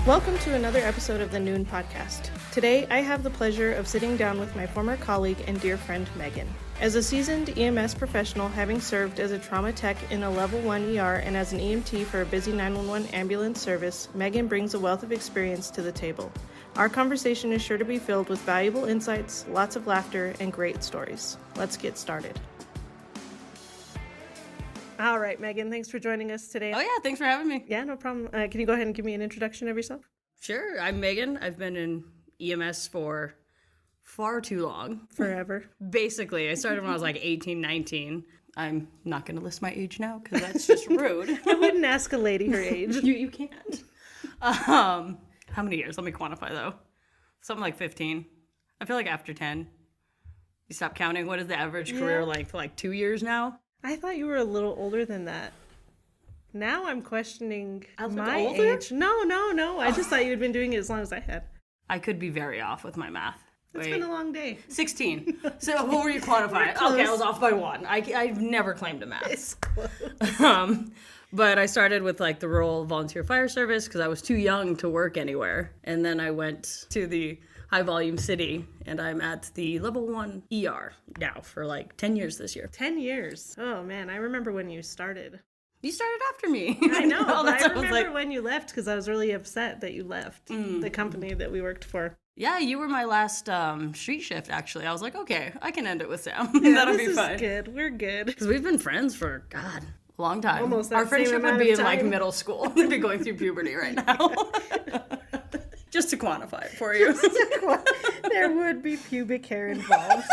Welcome to another episode of the Noon Podcast. Today, I have the pleasure of sitting down with my former colleague and dear friend, Megan. As a seasoned EMS professional, having served as a trauma tech in a level 1 ER and as an EMT for a busy 911 ambulance service, Megan brings a wealth of experience to the table. Our conversation is sure to be filled with valuable insights, lots of laughter, and great stories. Let's get started. All right, Megan, thanks for joining us today. Oh, yeah, thanks for having me. Yeah, no problem. Can you go ahead and give me an introduction of yourself? Sure. I'm Megan. I've been in EMS for far too long. Forever. Basically, I started when I was like 18, 19. I'm not going to list my age now because that's just rude. I wouldn't ask a lady her age. You can't. How many years? Let me quantify, though. Something like 15. I feel like after 10, you stop counting. What is the average career like for like 2 years now? I thought you were a little older than that. Now I'm questioning my older? age. No. I just thought you had been doing it as long as I had. I could be very off with my math. It's been a long day. 16. So what were you quantifying? Okay, I was off by 1. I've never claimed a math. It's close. But I started with like the rural volunteer fire service because I was too young to work anywhere. And then I went to the high volume city and I'm at the level 1 ER now for like 10 years this year. 10 years. Oh man, I remember when you started. You started after me. I know. But I remember like, when you left because I was really upset that you left the company that we worked for. Yeah, you were my last street shift, actually. I was like, okay, I can end it with Sam. Yeah, That'll be fun. This is good. We're good. Because we've been friends for, God, a long time. Almost that Our friendship same would amount be of in like time. middle school. We'd be going through puberty right now. Just to quantify it for you. There would be pubic hair involved.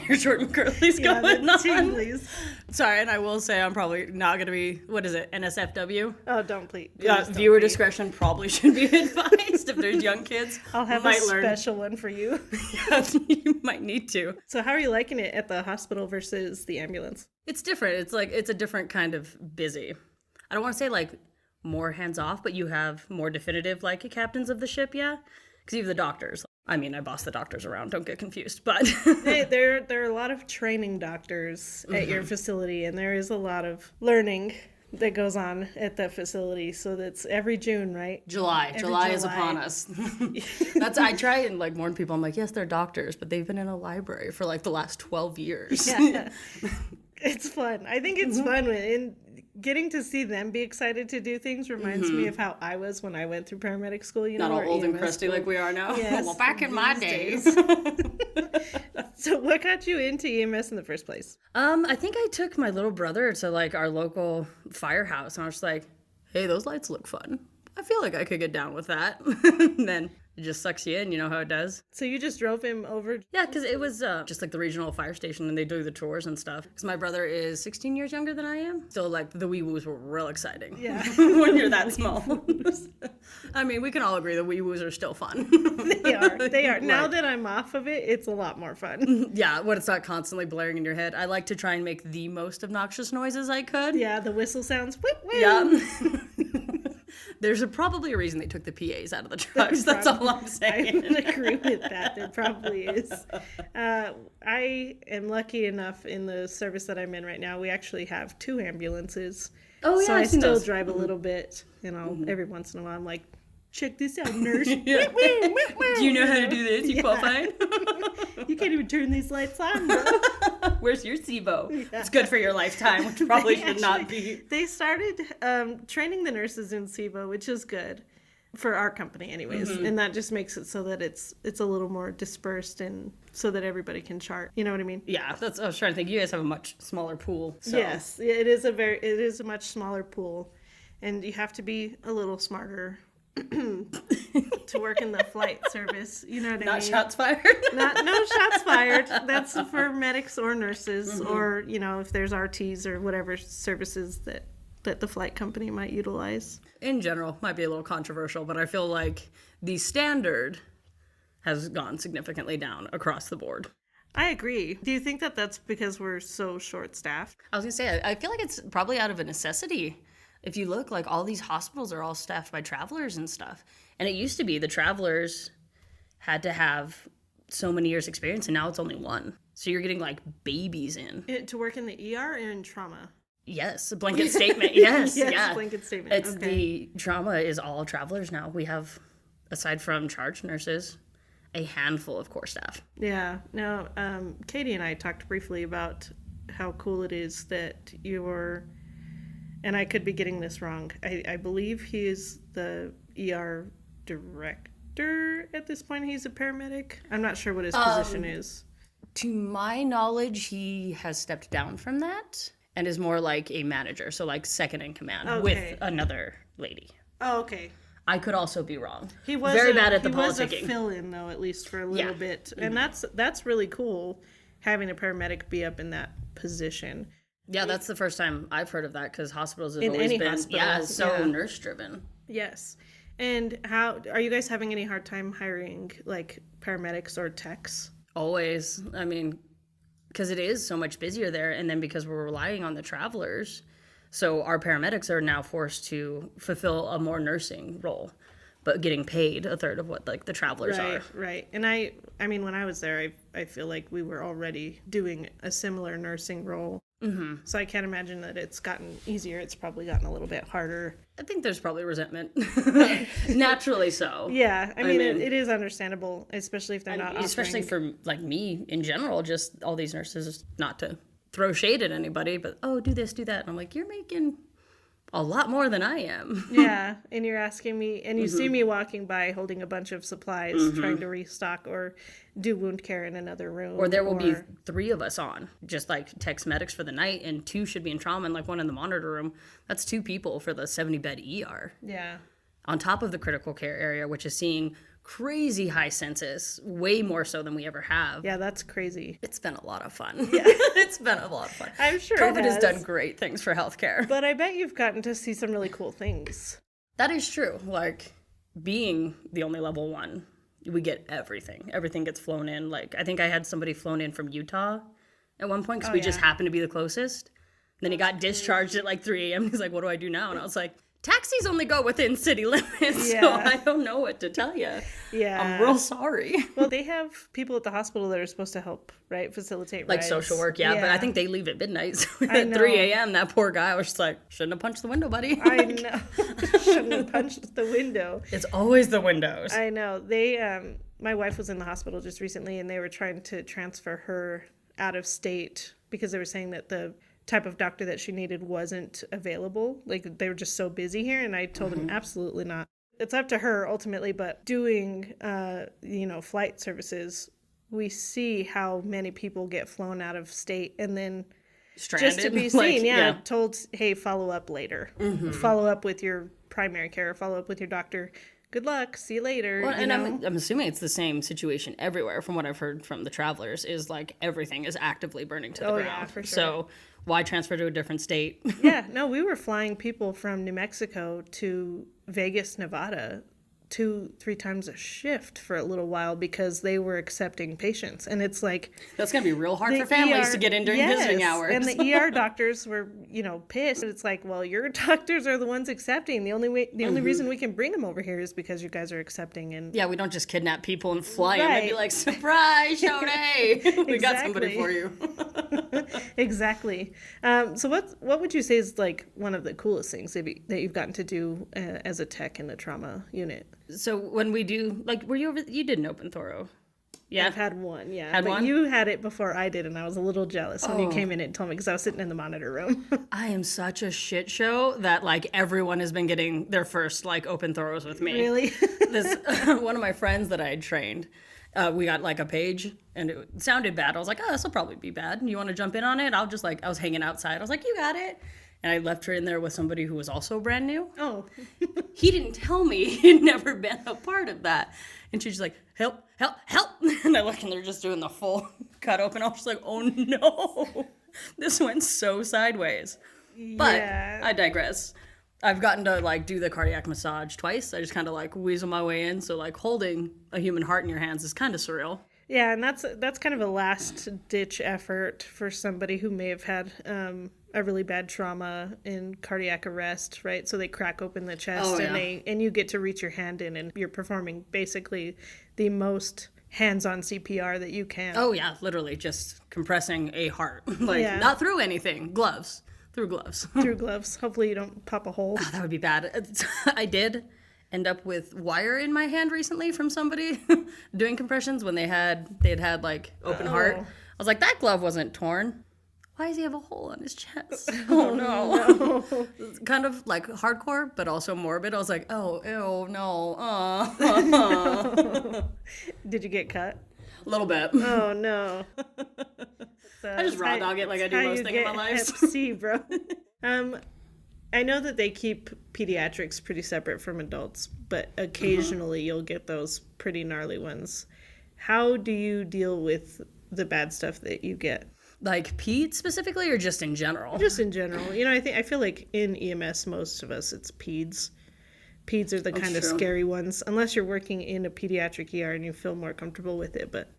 Your short and curly's going on. Tinglies. Sorry, and I will say I'm probably not going to be, what is it, NSFW? Oh, don't please. Viewer discretion probably should be advised if there's young kids. I'll have a special one for you. Yeah, you might need to. So how are you liking it at the hospital versus the ambulance? It's different. It's a different kind of busy. I don't want to say like more hands off, but you have more definitive like captains of the ship, yeah? Because you have the doctors. I mean, I boss the doctors around, don't get confused, but... there are a lot of training doctors at your facility, and there is a lot of learning that goes on at that facility, so that's every June, right? July is upon us. I try and like warn people, I'm like, yes, they're doctors, but they've been in a library for like the last 12 years. Yeah. It's fun. I think it's fun when getting to see them be excited to do things reminds me of how I was when I went through paramedic school. You know, not all old EMS and crusty school. like we are now. Yes, well, back in my days. So what got you into EMS in the first place? I think I took my little brother to like our local firehouse, and I was like, hey, those lights look fun. I feel like I could get down with that. And then it just sucks you in, you know how it does. So you just drove him over? Yeah, because it was just like the regional fire station, and they do the tours and stuff. Because my brother is 16 years younger than I am. So like the wee woos were real exciting. Yeah. When you're that small. I mean, we can all agree the wee woos are still fun. They are. Now that I'm off of it, it's a lot more fun. Yeah, when it's not constantly blaring in your head. I like to try and make the most obnoxious noises I could. Yeah, the whistle sounds. Whip, whip. Yeah. There's probably a reason they took the PAs out of the trucks. That's all I'm saying. I would agree with that. There probably is. I am lucky enough in the service that I'm in right now. We actually have 2 ambulances. Oh, yeah, so I I've seen still those. drive a little bit. You know, every once in a while I'm like, check this out, nurse. Yeah. Do you know how to do this? You qualified? You can't even turn these lights on, bro. Where's your SIBO? Yeah. It's good for your lifetime, which probably should not be. They started training the nurses in SIBO, which is good for our company anyways. And that just makes it so that it's a little more dispersed and so that everybody can chart. You know what I mean? Yeah, I was trying to think. You guys have a much smaller pool. So. Yes, it is a much smaller pool. And you have to be a little smarter to work in the flight service. You know what I mean? Not shots fired? No shots fired. That's for medics or nurses or, you know, if there's RTs or whatever services that the flight company might utilize. In general, might be a little controversial, but I feel like the standard has gone significantly down across the board. I agree. Do you think that that's because we're so short-staffed? I was gonna say, I feel like it's probably out of a necessity. If you look, like all these hospitals are all staffed by travelers and stuff. And it used to be the travelers had to have so many years experience, and now it's only one. So you're getting like babies in. To work in the ER or in trauma? Yes, a blanket statement. Yes, yes, yeah. Blanket statement. It's the trauma is all travelers now. We have, aside from charge nurses, a handful of core staff. Yeah. Now, Katie and I talked briefly about how cool it is that you're, and I could be getting this wrong. I believe he is the ER director at this point. He's a paramedic. I'm not sure what his position is. To my knowledge, he has stepped down from that and is more like a manager, so like second in command with another lady. Oh, okay. I could also be wrong. He was very bad at the politicking. He was a fill-in, though, at least for a little bit. And that's really cool, having a paramedic be up in that position. Yeah, that's the first time I've heard of that, because hospitals have In always any been hospital, so nurse-driven. Yes. And how are you guys having any hard time hiring, like, paramedics or techs? Always. I mean, because it is so much busier there, and then because we're relying on the travelers, so our paramedics are now forced to fulfill a more nursing role, but getting paid a third of what like the travelers are. Right. And I mean, when I was there, I feel like we were already doing a similar nursing role. Mm-hmm. So I can't imagine that it's gotten easier. It's probably gotten a little bit harder. I think there's probably resentment. Naturally so. Yeah. I mean, it is understandable, especially if they're not offering... Especially for like me in general, just all these nurses, not to throw shade at anybody, but do this, do that. And I'm like, you're making a lot more than I am. Yeah. And you're asking me, and you see me walking by holding a bunch of supplies, trying to restock or do wound care in another room. Or there will be 3 of us on, just like text medics for the night, and 2 should be in trauma and like 1 in the monitor room. That's 2 people for the 70-bed ER. Yeah. On top of the critical care area, which is seeing crazy high census, way more so than we ever have. Yeah, that's crazy. It's been a lot of fun. Yeah. It's been a lot of fun. I'm sure COVID has done great things for healthcare. But I bet you've gotten to see some really cool things. That is true. Like, being the only level 1, we get everything. Everything gets flown in. Like, I think I had somebody flown in from Utah at one point because we just happened to be the closest. Then he got discharged at like 3 a.m. He's like, what do I do now? And I was like, taxis only go within city limits, so I don't know what to tell you. Yeah. I'm real sorry. Well, they have people at the hospital that are supposed to help, right? Facilitate like rides. Social work, but I think they leave at midnight. So at 3 a.m., that poor guy was just like, shouldn't have punched the window, buddy. I know. Shouldn't have punched the window. It's always the windows. I know. My wife was in the hospital just recently, and they were trying to transfer her out of state because they were saying that the type of doctor that she needed wasn't available. Like, they were just so busy here, and I told them absolutely not. It's up to her ultimately, but doing flight services, we see how many people get flown out of state and then stranded, just to be seen, told, hey, follow up later. Follow up with your primary care, follow up with your doctor. Good luck. See you later. Well, and I'm assuming it's the same situation everywhere. From what I've heard from the travelers, is like everything is actively burning to the ground. Yeah, for sure. So why transfer to a different state? Yeah, no, we were flying people from New Mexico to Vegas, Nevada, 2-3 times a shift for a little while because they were accepting patients. And it's like, that's going to be real hard for families to get in during visiting hours. And the ER doctors were, pissed. It's like, well, your doctors are the ones accepting. The only reason we can bring them over here is because you guys are accepting. And yeah, we don't just kidnap people and fly them and be like, surprise, Shonay. We got somebody for you. Exactly. So what would you say is like one of the coolest things that you've gotten to do as a tech in the trauma unit? So when we do, like, were you you did an open thoro? Yeah. I've had one, yeah. Had but one? You had it before I did, and I was a little jealous when you came in and told me because I was sitting in the monitor room. I am such a shit show that, like, everyone has been getting their first, like, open thoros with me. Really? This one of my friends that I had trained, we got, like, a page, and it sounded bad. I was like, this will probably be bad. You want to jump in on it? I was hanging outside. I was like, you got it. And I left her in there with somebody who was also brand new. Oh. He didn't tell me. He'd never been a part of that. And she's like, help, help, help. And I look, and they're just doing the full cut open. I was just like, oh no. This went so sideways. But I digress. I've gotten to like do the cardiac massage twice. I just kind of like weasel my way in. So like holding a human heart in your hands is kind of surreal. Yeah, and that's kind of a last ditch effort for somebody who may have had a really bad trauma in cardiac arrest, right? So they crack open the chest and you get to reach your hand in, and you're performing basically the most hands-on CPR that you can. Oh yeah, literally just compressing a heart, like not through anything, gloves. Through gloves. Through gloves. Hopefully you don't pop a hole. Oh, that would be bad. I did end up with wire in my hand recently from somebody doing compressions when they had like open heart. I was like, that glove wasn't torn. Why does he have a hole on his chest? Oh no. It's kind of like hardcore, but also morbid. I was like, oh, ew, no. Did you get cut? A little bit. Oh no. I just raw dog it like I do most things in my life. Hep C, bro. I know that they keep pediatrics pretty separate from adults, but occasionally you'll get those pretty gnarly ones. How do you deal with the bad stuff that you get? Like peds specifically, or just in general? Just in general. You know, I feel like in EMS, most of us, it's peds. Peds are the kind of scary ones, unless you're working in a pediatric ER and you feel more comfortable with it, but...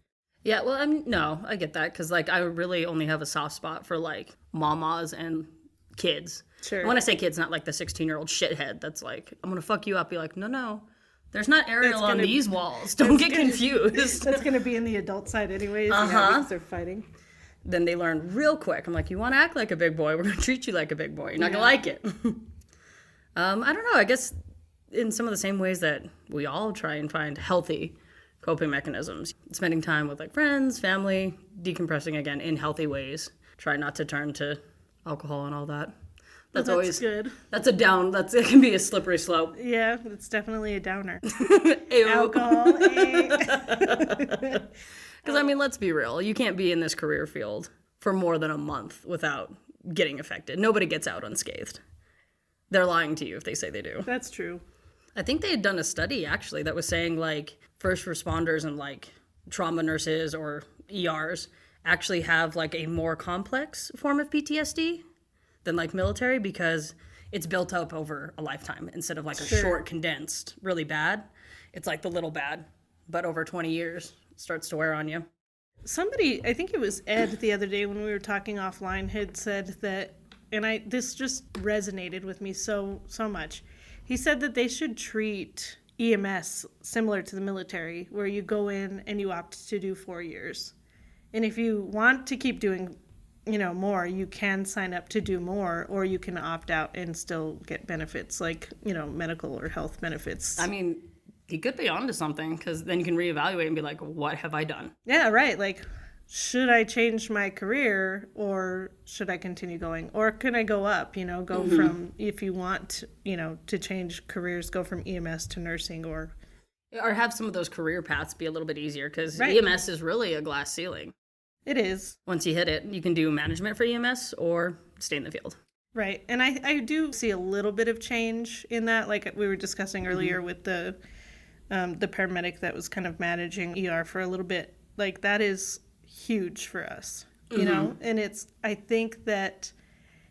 Yeah, well, no, I get that, because, like, I really only have a soft spot for, like, mamas and kids. Sure. And when I say kids, not, like, the 16-year-old shithead that's like, I'm going to fuck you up. Be like, no, there's not Ariel on these walls. Don't get confused. That's going to be in the adult side anyways. Because they're fighting. Then they learn real quick. I'm like, you want to act like a big boy? We're going to treat you like a big boy. You're not going to like it. I don't know. I guess in some of the same ways that we all try and find healthy coping mechanisms. Spending time with like friends, family, decompressing again in healthy ways. Try not to turn to alcohol and all that. That's always good. That's a down. It can be a slippery slope. Yeah, it's definitely a downer. Alcohol. Because I mean, let's be real. You can't be in this career field for more than a month without getting affected. Nobody gets out unscathed. They're lying to you if they say they do. That's true. I think they had done a study actually that was saying like first responders and like trauma nurses or ERs actually have like a more complex form of PTSD than like military, because it's built up over a lifetime instead of like a short, condensed, really bad. It's like the little bad, but over 20 years it starts to wear on you. Somebody, I think it was Ed the other day when we were talking offline, had said that, and this just resonated with me so much. He said that they should treat EMS similar to the military, where you go in and you opt to do 4 years. And if you want to keep doing, more, you can sign up to do more, or you can opt out and still get benefits like, medical or health benefits. I mean, he could be onto something, because then you can reevaluate and be like, what have I done? Yeah, right. Like, should I change my career, or should I continue going? Or can I go up, go from, if you want, to change careers, go from EMS to nursing, or have some of those career paths be a little bit easier, because EMS is really a glass ceiling. It is. Once you hit it, you can do management for EMS or stay in the field. Right. And I do see a little bit of change in that, like we were discussing earlier with the paramedic that was kind of managing ER for a little bit. Like, that is huge for us, you know? And I think that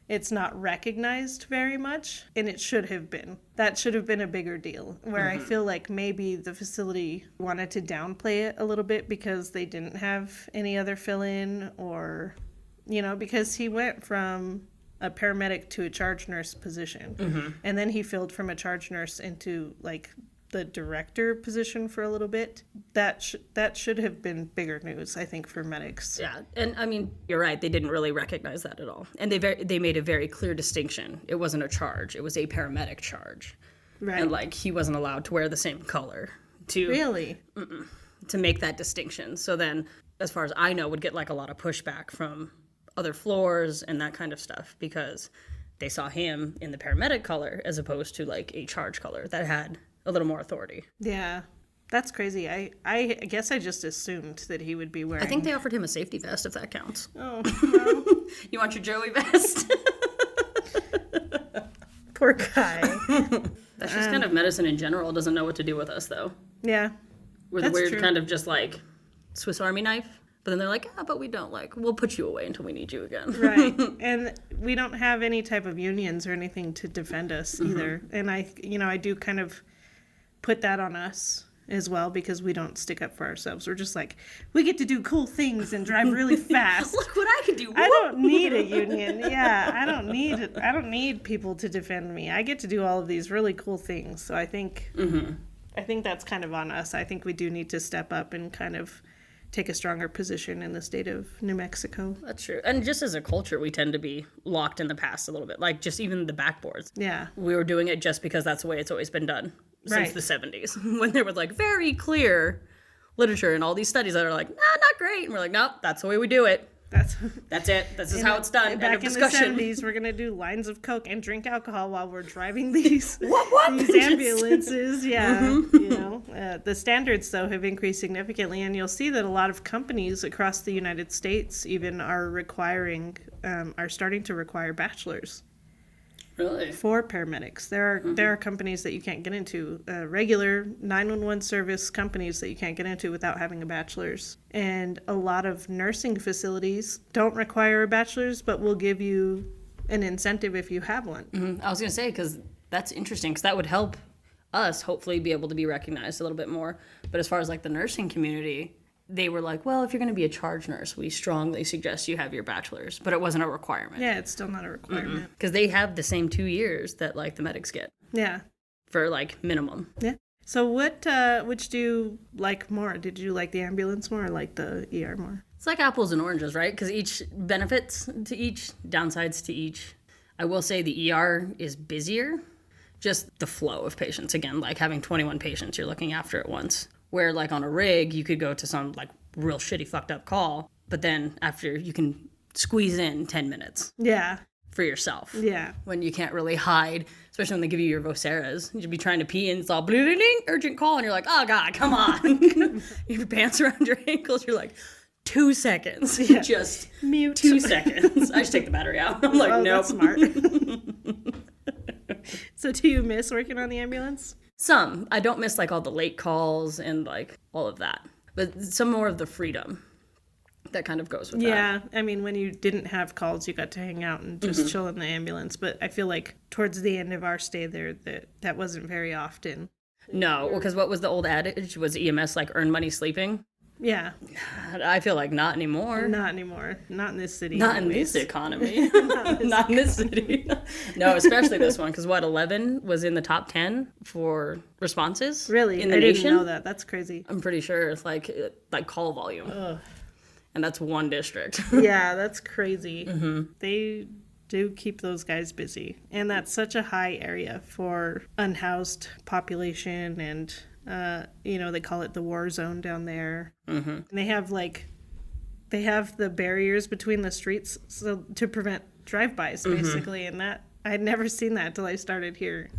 it's not recognized very much, and it should have been. That should have been a bigger deal, where I feel like maybe the facility wanted to downplay it a little bit because they didn't have any other fill-in, or, because he went from a paramedic to a charge nurse position, and then he filled from a charge nurse into, like, the director position for a little bit. That should have been bigger news, I think, for medics. Yeah, and I mean, you're right. They didn't really recognize that at all, and they made a very clear distinction. It wasn't a charge; it was a paramedic charge, right? And like he wasn't allowed to wear the same color really to make that distinction. So then, as far as I know, would get like a lot of pushback from other floors and that kind of stuff, because they saw him in the paramedic color as opposed to like a charge color that had a little more authority. Yeah, that's crazy. I guess I just assumed that he would be wearing... I think they offered him a safety vest, if that counts. Oh, no. You want your Joey vest? Poor guy. That's just kind of medicine in general. Doesn't know what to do with us, though. Yeah, We're the weird kind of just like Swiss Army knife But then they're like, but we don't we'll put you away until we need you again. Right. And we don't have any type of unions or anything to defend us either. And I do kind of put that on us as well, because we don't stick up for ourselves. We're just like, we get to do cool things and drive really fast. Look what I can do. I don't need a union. Yeah, I don't need people to defend me. I get to do all of these really cool things. So I think that's kind of on us. I think we do need to step up and kind of take a stronger position in the state of New Mexico. That's true. And just as a culture, we tend to be locked in the past a little bit. Like just even the backboards. Yeah. We were doing it just because that's the way it's always been done since the 70s. When there was like very clear literature and all these studies that are like, not great. And we're like, nope, that's the way we do it. That's it. This is how it's done. Back in the 70s, we're going to do lines of Coke and drink alcohol while we're driving these ambulances. Yeah. The standards, though, have increased significantly. And you'll see that a lot of companies across the United States even are starting to require bachelors. Really? For paramedics. There are companies that you can't get into, regular 911 service companies that you can't get into without having a bachelor's. And a lot of nursing facilities don't require a bachelor's, but will give you an incentive if you have one. I was going to say, because that's interesting, because that would help us hopefully be able to be recognized a little bit more. But as far as like the nursing community, they were like, well, if you're going to be a charge nurse, we strongly suggest you have your bachelor's. But it wasn't a requirement. Yeah, it's still not a requirement. Because they have the same 2 years that, like, the medics get. Yeah. For, like, minimum. Yeah. So which do you like more? Did you like the ambulance more or like the ER more? It's like apples and oranges, right? Because each benefits to each, downsides to each. I will say the ER is busier. Just the flow of patients. Again, like having 21 patients you're looking after at once. Where, like, on a rig, you could go to some, like, real shitty fucked up call, but then after you can squeeze in 10 minutes. Yeah. For yourself. Yeah. When you can't really hide, especially when they give you your Voceras. You'd be trying to pee and it's all bling, urgent call, and you're like, oh, God, come on. Your pants around your ankles, you're like, 2 seconds. Yeah. Just mute. 2 seconds. I just take the battery out. I'm like, nope. That's smart. So do you miss working on the ambulance? Some. I don't miss, like, all the late calls and, like, all of that. But some more of the freedom that kind of goes with that. Yeah. I mean, when you didn't have calls, you got to hang out and just chill in the ambulance. But I feel like towards the end of our stay there, that wasn't very often. No. Well, because what was the old adage? Was EMS, like, earn money sleeping? Yeah. I feel like not anymore. Not anymore. Not in this city. Not anyways. In this economy. Not in this city. No, especially this one. Because 11 was in the top 10 for responses. Really? In the nation. Didn't know that. That's crazy. I'm pretty sure it's like call volume. Ugh. And that's one district. Yeah, that's crazy. They do keep those guys busy. And that's such a high area for unhoused population and... they call it the war zone down there. And they have the barriers between the streets to prevent drive-bys, basically. And that I'd never seen that until I started here.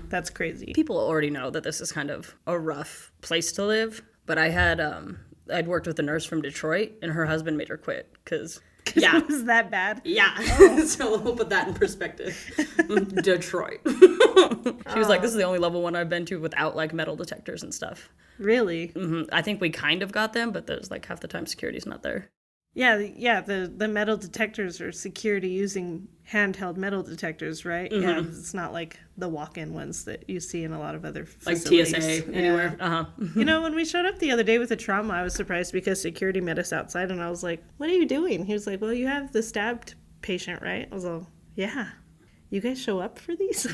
That's crazy. People already know that this is kind of a rough place to live. But I'd worked with a nurse from Detroit, and her husband made her quit because... Yeah. It was that bad? Yeah. Oh. So we'll put that in perspective. Detroit. She was like, this is the only level 1 I've been to without, like, metal detectors and stuff. Really? I think we kind of got them, but there's, like, half the time security's not there. Yeah, the metal detectors are security using handheld metal detectors, right? Yeah, it's not like the walk-in ones that you see in a lot of other facilities. Like TSA, anywhere. When we showed up the other day with a trauma, I was surprised because security met us outside, and I was like, what are you doing? He was like, well, you have the stabbed patient, right? I was like, yeah. You guys show up for these?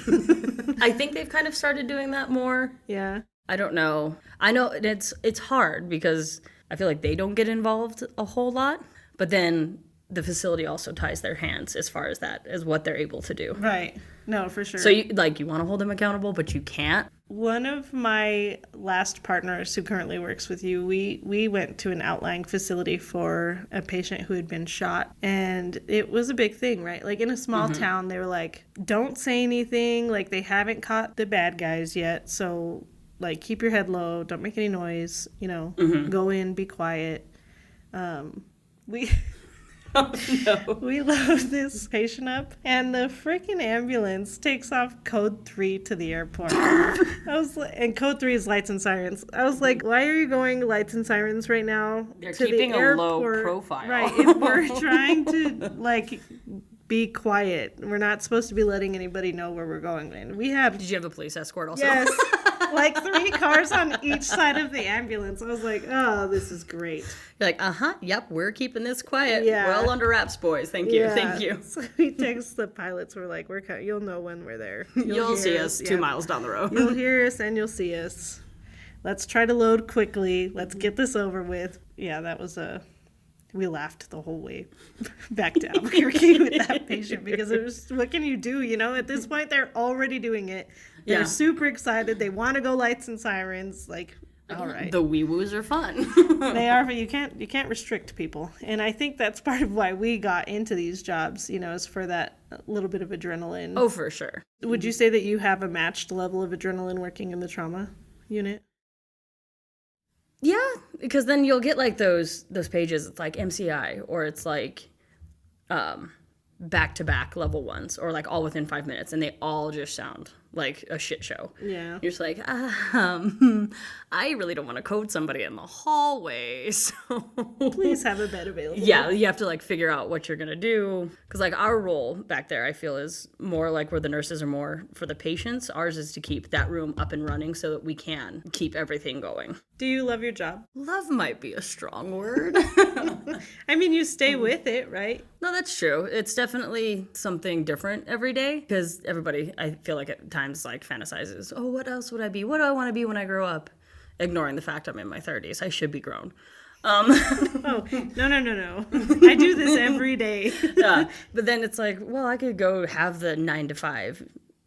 I think they've kind of started doing that more. Yeah. I don't know. I know it's hard because I feel like they don't get involved a whole lot, but then the facility also ties their hands as far as that, as what they're able to do. Right. No, for sure. So you want to hold them accountable, but you can't. One of my last partners who currently works with you, we went to an outlying facility for a patient who had been shot. And it was a big thing, right? Like in a small town, they were like, don't say anything. Like they haven't caught the bad guys yet. So like keep your head low. Don't make any noise. Go in, be quiet. Oh, no. We load this patient up, and the freaking ambulance takes off code 3 to the airport. And code 3 is lights and sirens. I was like, why are you going lights and sirens right now? They're to keeping the a airport? low profile. Right. If we're trying to, like, be quiet, we're not supposed to be letting anybody know where we're going. And we had... Did you have a police escort also? Yes. Like 3 cars on each side of the ambulance. I was like, oh, this is great. You're like, yep, we're keeping this quiet. Yeah. Well under wraps, boys. Thank you. Thank you. So we text the pilots. We're like, you'll know when we're there. You'll see us 2 miles down the road. You'll hear us and you'll see us. Let's try to load quickly. Let's get this over with. Yeah, that was we laughed the whole way back to Albuquerque with that patient because it was, what can you do? You know, at this point, they're already doing it. They're super excited. They want to go lights and sirens. Like, all right. The wee-woos are fun. They are, but you can't restrict people. And I think that's part of why we got into these jobs, you know, is for that little bit of adrenaline. Oh, for sure. Would you say that you have a matched level of adrenaline working in the trauma unit? Yeah, because then you'll get like those pages. It's like MCI, or it's like back-to-back level ones, or like all within 5 minutes, and they all just sound like a shit show. Yeah. You're just like, I really don't want to code somebody in the hallway, so... Please have a bed available. Yeah, you have to like figure out what you're gonna do. Because like our role back there, I feel, is more like where the nurses are more for the patients. Ours is to keep that room up and running so that we can keep everything going. Do you love your job? Love might be a strong word. I mean, you stay with it, right? No, that's true. It's definitely something different every day because everybody, I feel like at times, like fantasizes, oh, what else would I be? What do I want to be when I grow up? Ignoring the fact I'm in my 30s. I should be grown. Oh, no. I do this every day. Yeah, but then it's like, well, I could go have the 9 to 5.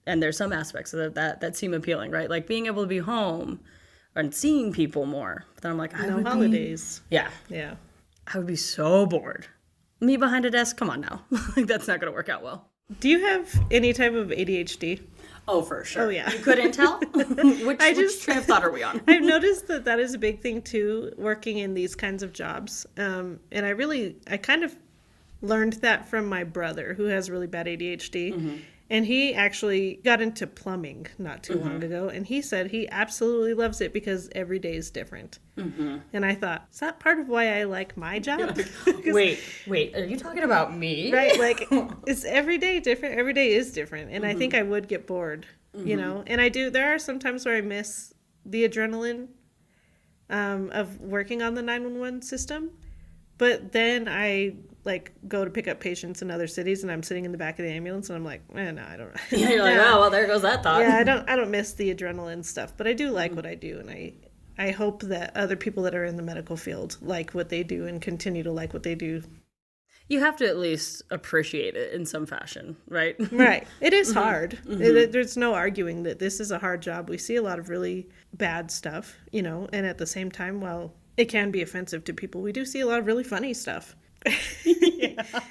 And there's some aspects of that seem appealing, right? Like being able to be home and seeing people more. But then I'm like, no holidays. Yeah. I would be so bored. Me behind a desk? Come on now. Like, that's not going to work out well. Do you have any type of ADHD? Oh, for sure. Oh, yeah. You couldn't tell? Which train of thought are we on? I've noticed that is a big thing, too, working in these kinds of jobs. And I kind of learned that from my brother, who has really bad ADHD. Mm-hmm. And he actually got into plumbing not too long ago. And he said he absolutely loves it because every day is different. Mm-hmm. And I thought, is that part of why I like my job? Wait, are you talking about me? Right, like, it's every day different. Every day is different. And I think I would get bored, you know? And I do. There are some times where I miss the adrenaline of working on the 911 system. But then I, like, go to pick up patients in other cities, and I'm sitting in the back of the ambulance, and I'm like, no, I don't. Yeah, you're like, oh, well, there goes that thought. Yeah, I don't miss the adrenaline stuff, but I do like what I do, and I hope that other people that are in the medical field like what they do and continue to like what they do. You have to at least appreciate it in some fashion, right? Right. It is hard. There's no arguing that this is a hard job. We see a lot of really bad stuff, you know, and at the same time, while it can be offensive to people, we do see a lot of really funny stuff.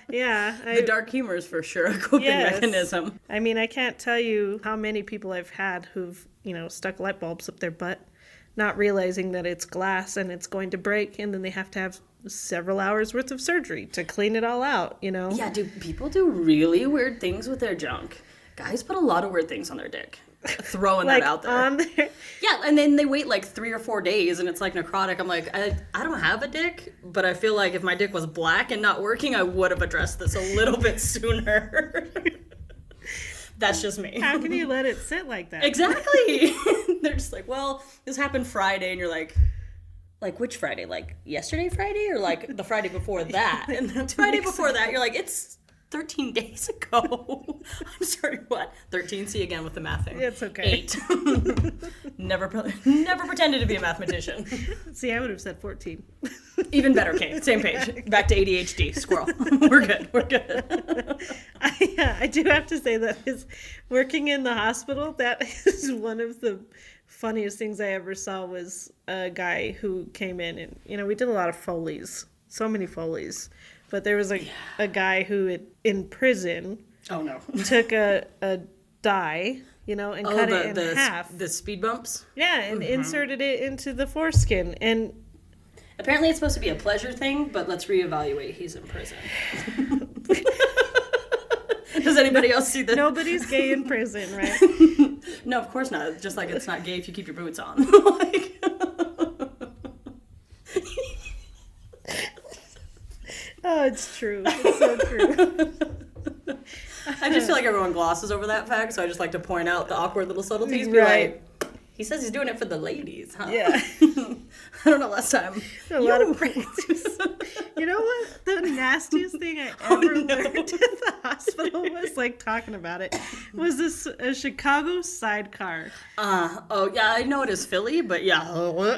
Yeah. The dark humor is for sure a coping mechanism. I mean, I can't tell you how many people I've had who've, you know, stuck light bulbs up their butt, not realizing that it's glass and it's going to break, and then they have to have several hours worth of surgery to clean it all out, you know? Yeah, people do really weird things with their junk. Guys put a lot of weird things on their dick. Throwing like that out there. On there. Yeah, and then they wait like 3 or 4 days and it's like necrotic. I'm like, I don't have a dick, but I feel like if my dick was black and not working, I would have addressed this a little bit sooner. That's just me. How can you let it sit like that? Exactly. They're just like, well, this happened Friday, and you're like which Friday? Like yesterday Friday, or like the Friday before that? And the Friday before that, you're like, it's 13 days ago. I'm sorry, what? 13? See again with the math thing. It's okay. 8. Never pretended to be a mathematician. See, I would have said 14. Even better, Kate. Same page. Back to ADHD. Squirrel. We're good. I do have to say that is working in the hospital, that is one of the funniest things I ever saw. Was a guy who came in, and, you know, we did a lot of Foleys. So many Foleys. But there was a guy who in prison took a dye, you know, and cut it in half. The speed bumps? Yeah, and inserted it into the foreskin. And Apparently it's supposed to be a pleasure thing, but let's reevaluate. He's in prison. Does anybody else see this? Nobody's gay in prison, right? No, of course not. Just like it's not gay if you keep your boots on. Like... Oh, it's true. It's so true. I just feel like everyone glosses over that fact, so I just like to point out the awkward little subtleties. Be Right. like, he says he's doing it for the ladies, huh? Yeah. I don't know, last time. A lot of practice. You know what? The nastiest thing I ever learned at the hospital was like talking about it. Was this a Chicago sidecar? Oh yeah, I know it is Philly, but yeah.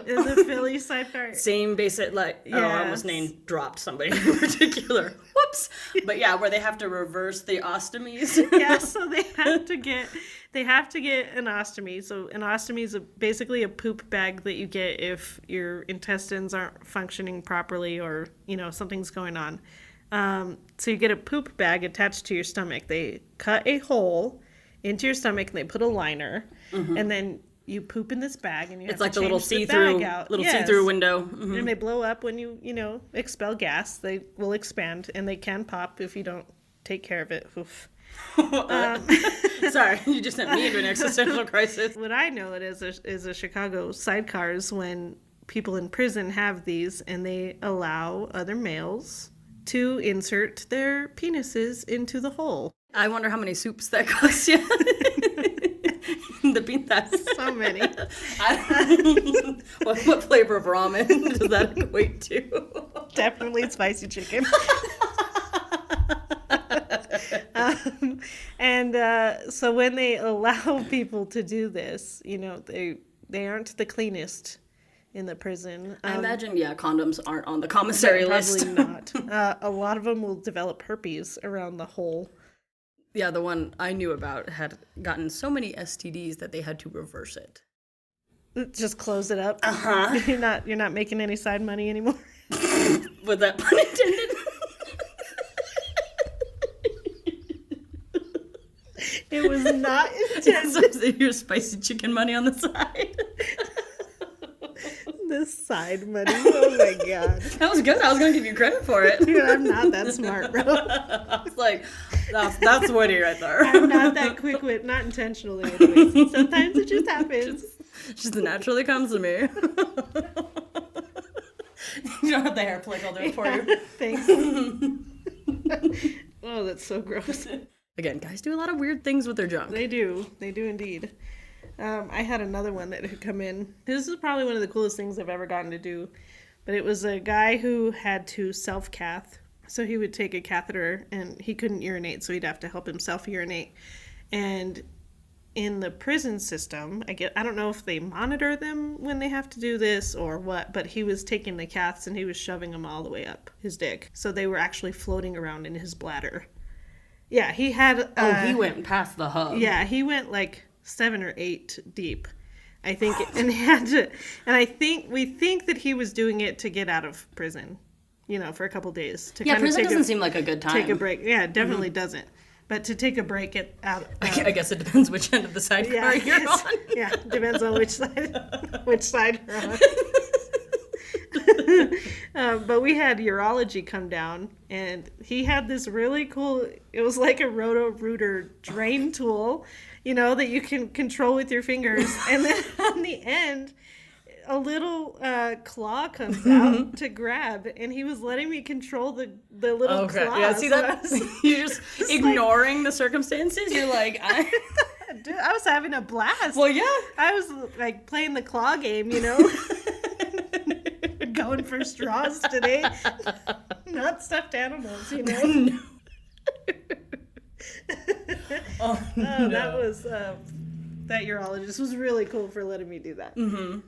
Is a Philly sidecar? Same basic, like, oh, I almost name dropped somebody in particular. Whoops. But yeah, where they have to reverse the ostomies. Yeah, so they have to get an ostomy. So an ostomy is basically a poop bag that you get if your intestines aren't functioning properly or, you know, something's going on. So you get a poop bag attached to your stomach. They cut a hole into your stomach and they put a liner, and then you poop in this bag and you have It's like to the little change see-through, bag out. see-through window. Mm-hmm. And they blow up when you expel gas. They will expand and they can pop if you don't take care of it. Oof. Sorry, you just sent me into an existential crisis. What I know it is a Chicago sidecars when people in prison have these and they allow other males to insert their penises into the hole. I wonder how many soups that costs you. The pintas. So many. What flavor of ramen does that equate to? Definitely spicy chicken. So when they allow people to do this, you know, they aren't the cleanest in the prison. I imagine, condoms aren't on the commissary list. Probably not. A lot of them will develop herpes around the hole. Yeah, the one I knew about had gotten so many STDs that they had to reverse it. Just close it up. Uh-huh. You're not making any side money anymore. Was that pun intended? It was not intended. So your spicy chicken money on the side. The side money. Oh my god. That was good. I was going to give you credit for it. Dude, I'm not that smart, bro. I was like, that's witty right there. I'm not that quick wit, not intentionally anyways. Sometimes it just happens. Just naturally comes to me. You don't have the hair plate, I'll do it for you. Thanks. Oh, that's so gross. Again, guys do a lot of weird things with their junk. They do indeed. I had another one that had come in. This is probably one of the coolest things I've ever gotten to do. But it was a guy who had to self-cath. So he would take a catheter and he couldn't urinate, so he'd have to help himself urinate. And in the prison system, I don't know if they monitor them when they have to do this or what, but he was taking the caths and he was shoving them all the way up his dick. So they were actually floating around in his bladder. Yeah, he had... he went past the hub. Yeah, he went like 7 or 8 deep, I think, and he had to. And we think that he was doing it to get out of prison, you know, for a couple days. Prison doesn't seem like a good time. Take a break. Yeah, it definitely doesn't. But to take a break I guess it depends which end of the sidecar you're on. Yeah, depends on which side you're on. But we had urology come down, and he had this really cool, it was like a roto-rooter drain tool, you know, that you can control with your fingers. And then on the end, a little claw comes out to grab, and he was letting me control the little claw. Yeah, see that? You're just ignoring the circumstances. You're like, Dude, I was having a blast. Well, yeah. I was like playing the claw game, you know. Going for straws today. Not stuffed animals, you know. No. No. That was that urologist was really cool for letting me do that. Mm-hmm.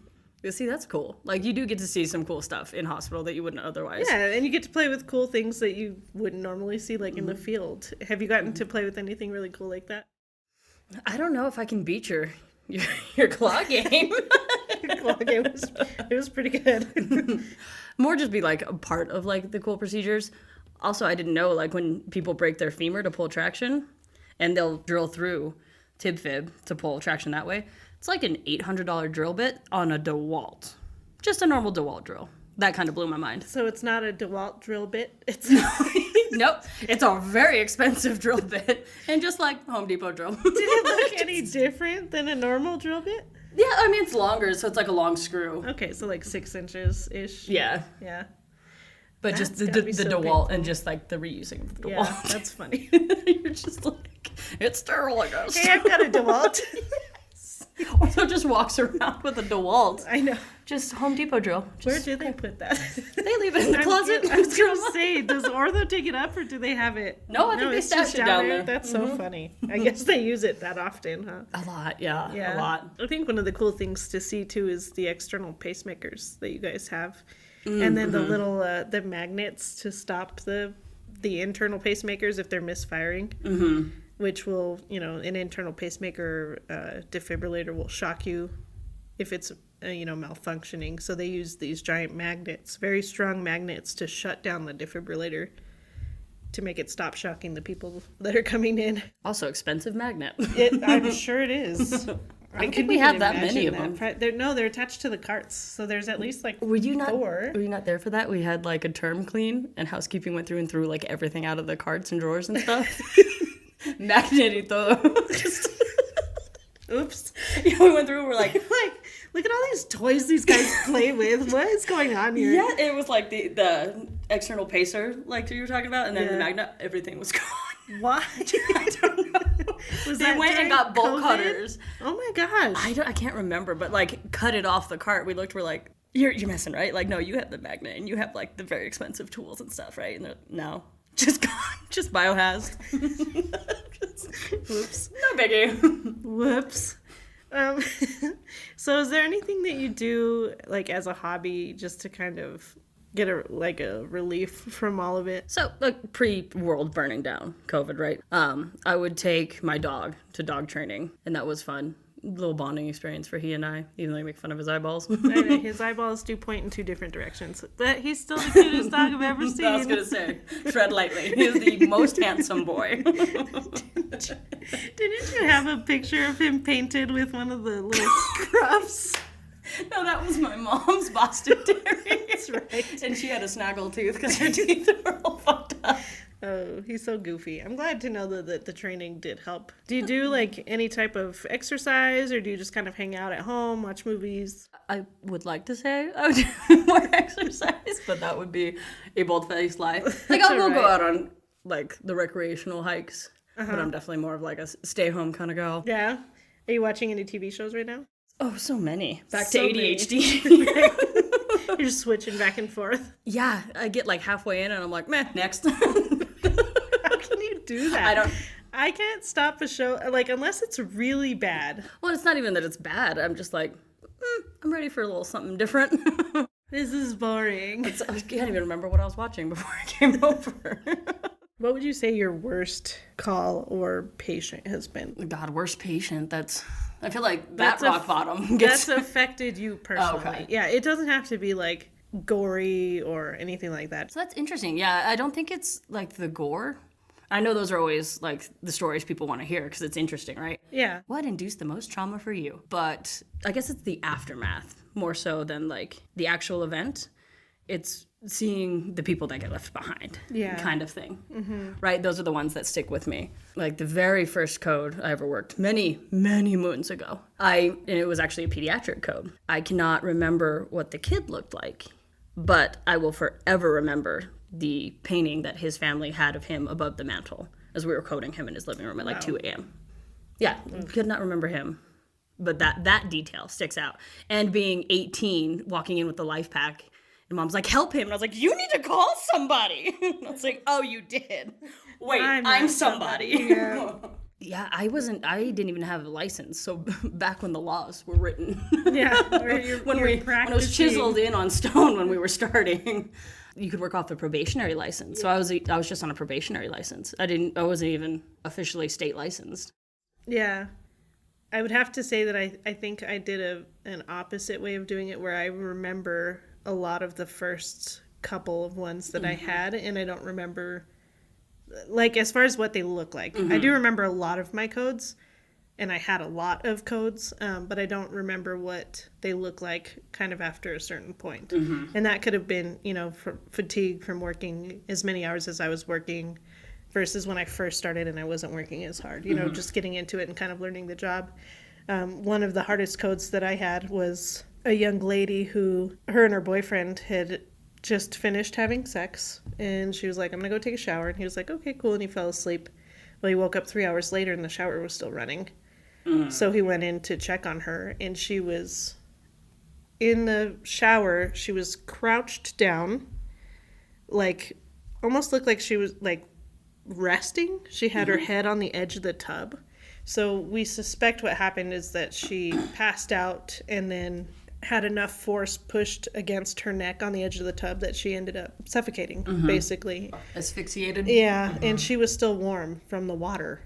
You see, that's cool. Like, you do get to see some cool stuff in hospital that you wouldn't otherwise. Yeah, and you get to play with cool things that you wouldn't normally see, like in the field. Have you gotten to play with anything really cool like that? I don't know if I can beat your claw game. Your claw game was pretty good. More just be like a part of like the cool procedures. Also, I didn't know, like, when people break their femur to pull traction and they'll drill through tib fib to pull traction that way. It's like an $800 drill bit on a DeWalt. Just a normal DeWalt drill. that kind of blew my mind. So it's not a DeWalt drill bit. It's Nope. It's a very expensive drill bit. And just like Home Depot drill. Did it look any different than a normal drill bit? Yeah, I mean, it's longer, so it's like a long screw. Okay, so like 6 inches-ish. Yeah. Yeah. But That's just the gotta be so DeWalt painful. and just like the reusing of the DeWalt. Yeah, that's funny. You're just like, it's sterile, I guess. Hey, I've got a DeWalt. Also just walks around with a DeWalt. I know. Just Home Depot drill. Where do they put that? They leave it in the closet. I was going to say, does Ortho take it up or do they have it? No, I think they it's stash just it down there. That's so funny. I guess they use it that often, huh? A lot, yeah, a lot. I think one of the cool things to see too is the external pacemakers that you guys have. And then the little the magnets to stop the internal pacemakers if they're misfiring. Which will, an internal pacemaker defibrillator will shock you if it's, malfunctioning. So they use these giant magnets, very strong magnets, to shut down the defibrillator to make it stop shocking the people that are coming in. Also expensive magnet. I'm sure it is. I don't think we have that many of them. They're attached to the carts. So there's at least like 4. Were you not there for that? We had like a term clean and housekeeping went through and threw like everything out of the carts and drawers and stuff. Magnet y todo. Just... Oops. Yeah, we went through and we're like, look at all these toys these guys play with. What is going on here? Yeah, it was like the external pacer, like you were talking about, and then the magnet, everything was gone. Why? I don't know. They went and got bolt cutters. Oh my gosh. I can't remember, but like cut it off the cart. We looked, we're like, you're messing, right? Like, no, you have the magnet and you have like the very expensive tools and stuff, right? And no. Just gone. Just biohazard. Whoops. No biggie. Whoops. So is there anything that you do like as a hobby just to kind of get a relief from all of it? So like pre-world burning down, COVID, right? I would take my dog to dog training, and that was fun. Little bonding experience for he and I, even though I make fun of his eyeballs. I know, his eyeballs do point in 2 different directions, but he's still the cutest dog I've ever seen. I was gonna say, tread lightly. He's the most handsome boy. Didn't you have a picture of him painted with one of the little scruffs? No, that was my mom's Boston Terrier. That's right. And she had a snaggle tooth because her teeth were all fucked up. Oh, he's so goofy. I'm glad to know that the training did help. Do you do like any type of exercise, or do you just kind of hang out at home, watch movies? I would like to say I would do more exercise, but that would be a bold-faced lie. Like I'll go out on like the recreational hikes, but I'm definitely more of like a stay-home kind of girl. Yeah. Are you watching any TV shows right now? Oh, so many. Back So to ADHD. You're just switching back and forth. Yeah, I get like halfway in and I'm like, meh, next. How can you do that? I can't stop a show, like, unless it's really bad. Well, it's not even that it's bad. I'm just like, I'm ready for a little something different. This is boring. I can't even remember what I was watching before I came over. What would you say your worst call or patient has been? God, worst patient. I feel like that's rock bottom gets... That's affected you personally. Oh, okay. Yeah, it doesn't have to be like gory or anything like that. So that's interesting. Yeah, I don't think it's like the gore. I know those are always like the stories people want to hear because it's interesting, right? Yeah. What induced the most trauma for you? But I guess it's the aftermath more so than like the actual event. It's seeing the people that get left behind, kind of thing, right? Those are the ones that stick with me. Like the very first code I ever worked many, many moons ago, and it was actually a pediatric code. I cannot remember what the kid looked like, but I will forever remember the painting that his family had of him above the mantle as we were coding him in his living room at like 2 a.m. Yeah, could not remember him. But that detail sticks out. And being 18, walking in with the life pack, and mom's like, help him. And I was like, you need to call somebody. And I was like, oh, you did. Wait, I'm somebody. Yeah. Yeah, I didn't even have a license. So back when the laws were written. Yeah. when it was chiseled in on stone when we were starting. You could work off a probationary license. So I was just on a probationary license. I wasn't even officially state licensed. Yeah. I would have to say that I think I did an opposite way of doing it, where I remember a lot of the first couple of ones that I had, and I don't remember, like, as far as what they look like. I do remember a lot of my codes, and I had a lot of codes, but I don't remember what they look like kind of after a certain point. Mm-hmm. And that could have been, fatigue from working as many hours as I was working versus when I first started and I wasn't working as hard, mm-hmm. just getting into it and kind of learning the job. One of the hardest codes that I had was a young lady who, her and her boyfriend had just finished having sex, and she was like, I'm going to go take a shower. And he was like, okay, cool. And he fell asleep. Well, he woke up 3 hours later and the shower was still running. So he went in to check on her, and she was in the shower. She was crouched down, like almost looked like she was like resting. She had her head on the edge of the tub. So we suspect what happened is that she passed out and then had enough force pushed against her neck on the edge of the tub that she ended up suffocating, basically. Asphyxiated? Yeah, and she was still warm from the water.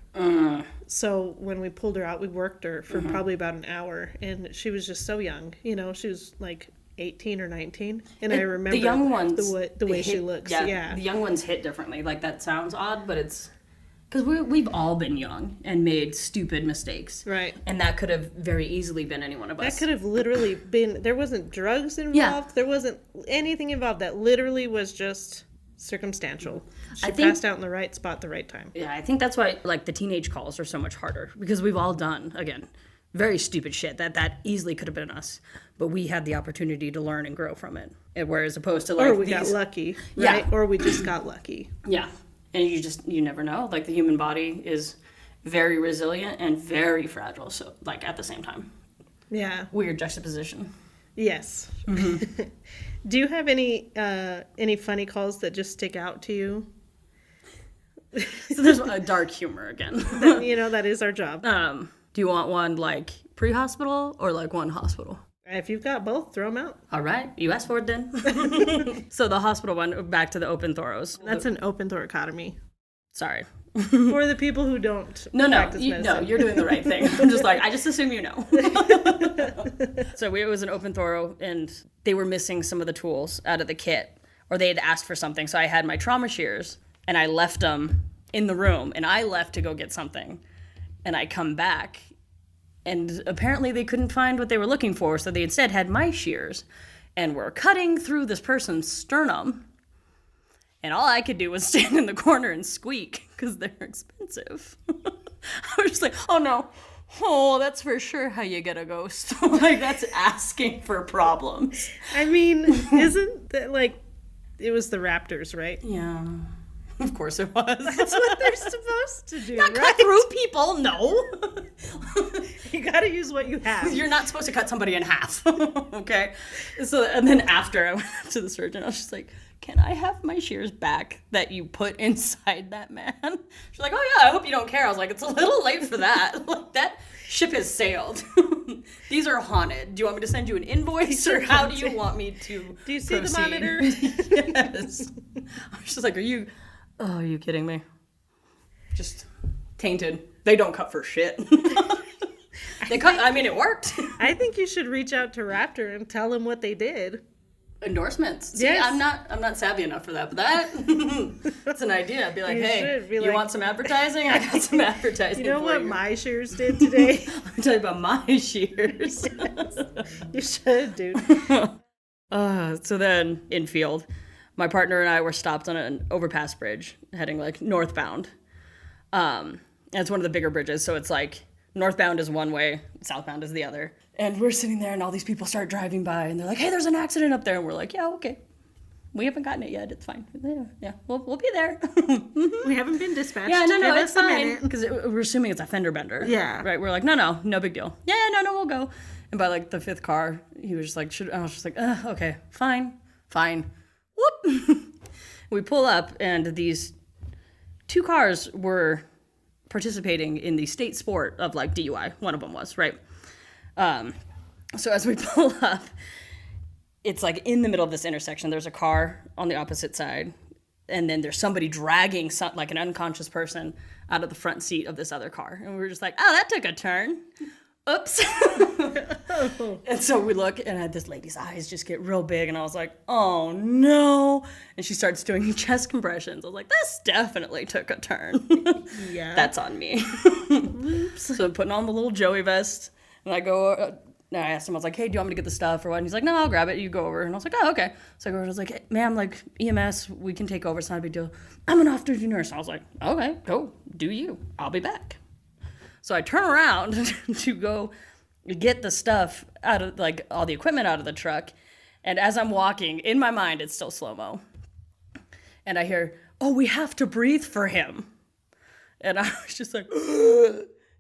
So when we pulled her out, we worked her for probably about an hour, and she was just so young. She was like 18 or 19, and I remember the young ones, the way she looks. Yeah, the young ones hit differently. Like, that sounds odd, but it's... Because we've all been young and made stupid mistakes. Right. And that could have very easily been any one of us. That could have literally been... There wasn't drugs involved. Yeah. There wasn't anything involved. That literally was just circumstantial. She passed out in the right spot at the right time. Yeah, I think that's why, like, the teenage calls are so much harder. Because we've all done, again, very stupid shit that easily could have been us. But we had the opportunity to learn and grow from it. Whereas opposed to, like, or we got lucky, right? Yeah. Or we just got lucky. Yeah. And you never know. Like, the human body is very resilient and very fragile. So, like, at the same time. Yeah. Weird juxtaposition. Yes. Mm-hmm. Do you have any funny calls that just stick out to you? So there's a dark humor again. That is our job. Do you want one, like, pre-hospital or, like, one hospital? If you've got both, throw them out. All right. You asked for it then. So the hospital one, back to the open thoros. That's an open thoracotomy. Sorry. For the people who don't practice medicine. No, you're doing the right thing. I'm just like, I just assume you know. So it was an open thoro, and they were missing some of the tools out of the kit, or they had asked for something. So I had my trauma shears, and I left them in the room, and I left to go get something. And I come back, and apparently they couldn't find what they were looking for, so they instead had my shears and were cutting through this person's sternum. And all I could do was stand in the corner and squeak, because they're expensive. I was just like, oh no, that's for sure how you get a ghost. Like, that's asking for problems. I mean, isn't that like, it was the Raptors, right? Yeah. Of course it was. That's what they're supposed to do, not right? Cut through people, no. You gotta use what you have. You're not supposed to cut somebody in half, okay? So, and then after I went up to the surgeon, I was just like, can I have my shears back that you put inside that man? She's like, oh yeah, I hope you don't care. I was like, it's a little late for that. Like, that ship has sailed. These are haunted. Do you want me to send you an invoice, or how do you want me to Do you see proceed? The monitor? Yes. I was just like, are you kidding me? Just tainted. They don't cut for shit. They cut. I mean, it worked. I think you should reach out to Raptor and tell them what they did. Endorsements. See, yes. I'm not savvy enough for that, but that's an idea. I'd be like, you want some advertising? I got some advertising. You know what my shears did today? Let me tell you about my shears. Yes. You should, dude. So then, infield, my partner and I were stopped on an overpass bridge heading, like, northbound. And it's one of the bigger bridges, so it's like northbound is one way, southbound is the other. And we're sitting there, and all these people start driving by, and they're like, hey, there's an accident up there. And we're like, yeah, okay. We haven't gotten it yet. It's fine. Yeah, we'll be there. We haven't been dispatched. Yeah, no, it's fine. Because we're assuming it's a fender bender. Yeah. Right? We're like, no big deal. Yeah, no, we'll go. And by, like, the fifth car, he was just like, I was just like, okay, fine. Whoop. We pull up, and these two cars were participating in the state sport of, like, DUI. One of them was, right? So as we pull up, it's like in the middle of this intersection. There's a car on the opposite side, and then there's somebody dragging an unconscious person out of the front seat of this other car. And we were just like, oh, that took a turn. oops. And so we look, and this lady's eyes just get real big, and I was like, oh no. And she starts doing chest compressions. I was like, this definitely took a turn. Yeah. That's on me. Oops. So I'm putting on the little Joey vest, and I go, I asked him, I was like, hey, do you want me to get the stuff or what? And he's like, no, I'll grab it. You go over. And I was like, oh, okay. So I go over, I was like, hey, ma'am, like, EMS, we can take over. It's not a big deal. I'm an off-duty nurse. And I was like, okay, go, do you. I'll be back. So I turn around to go get the stuff out of, like, all the equipment out of the truck. And as I'm walking, in my mind, it's still slow-mo. And I hear, oh, we have to breathe for him. And I was just like,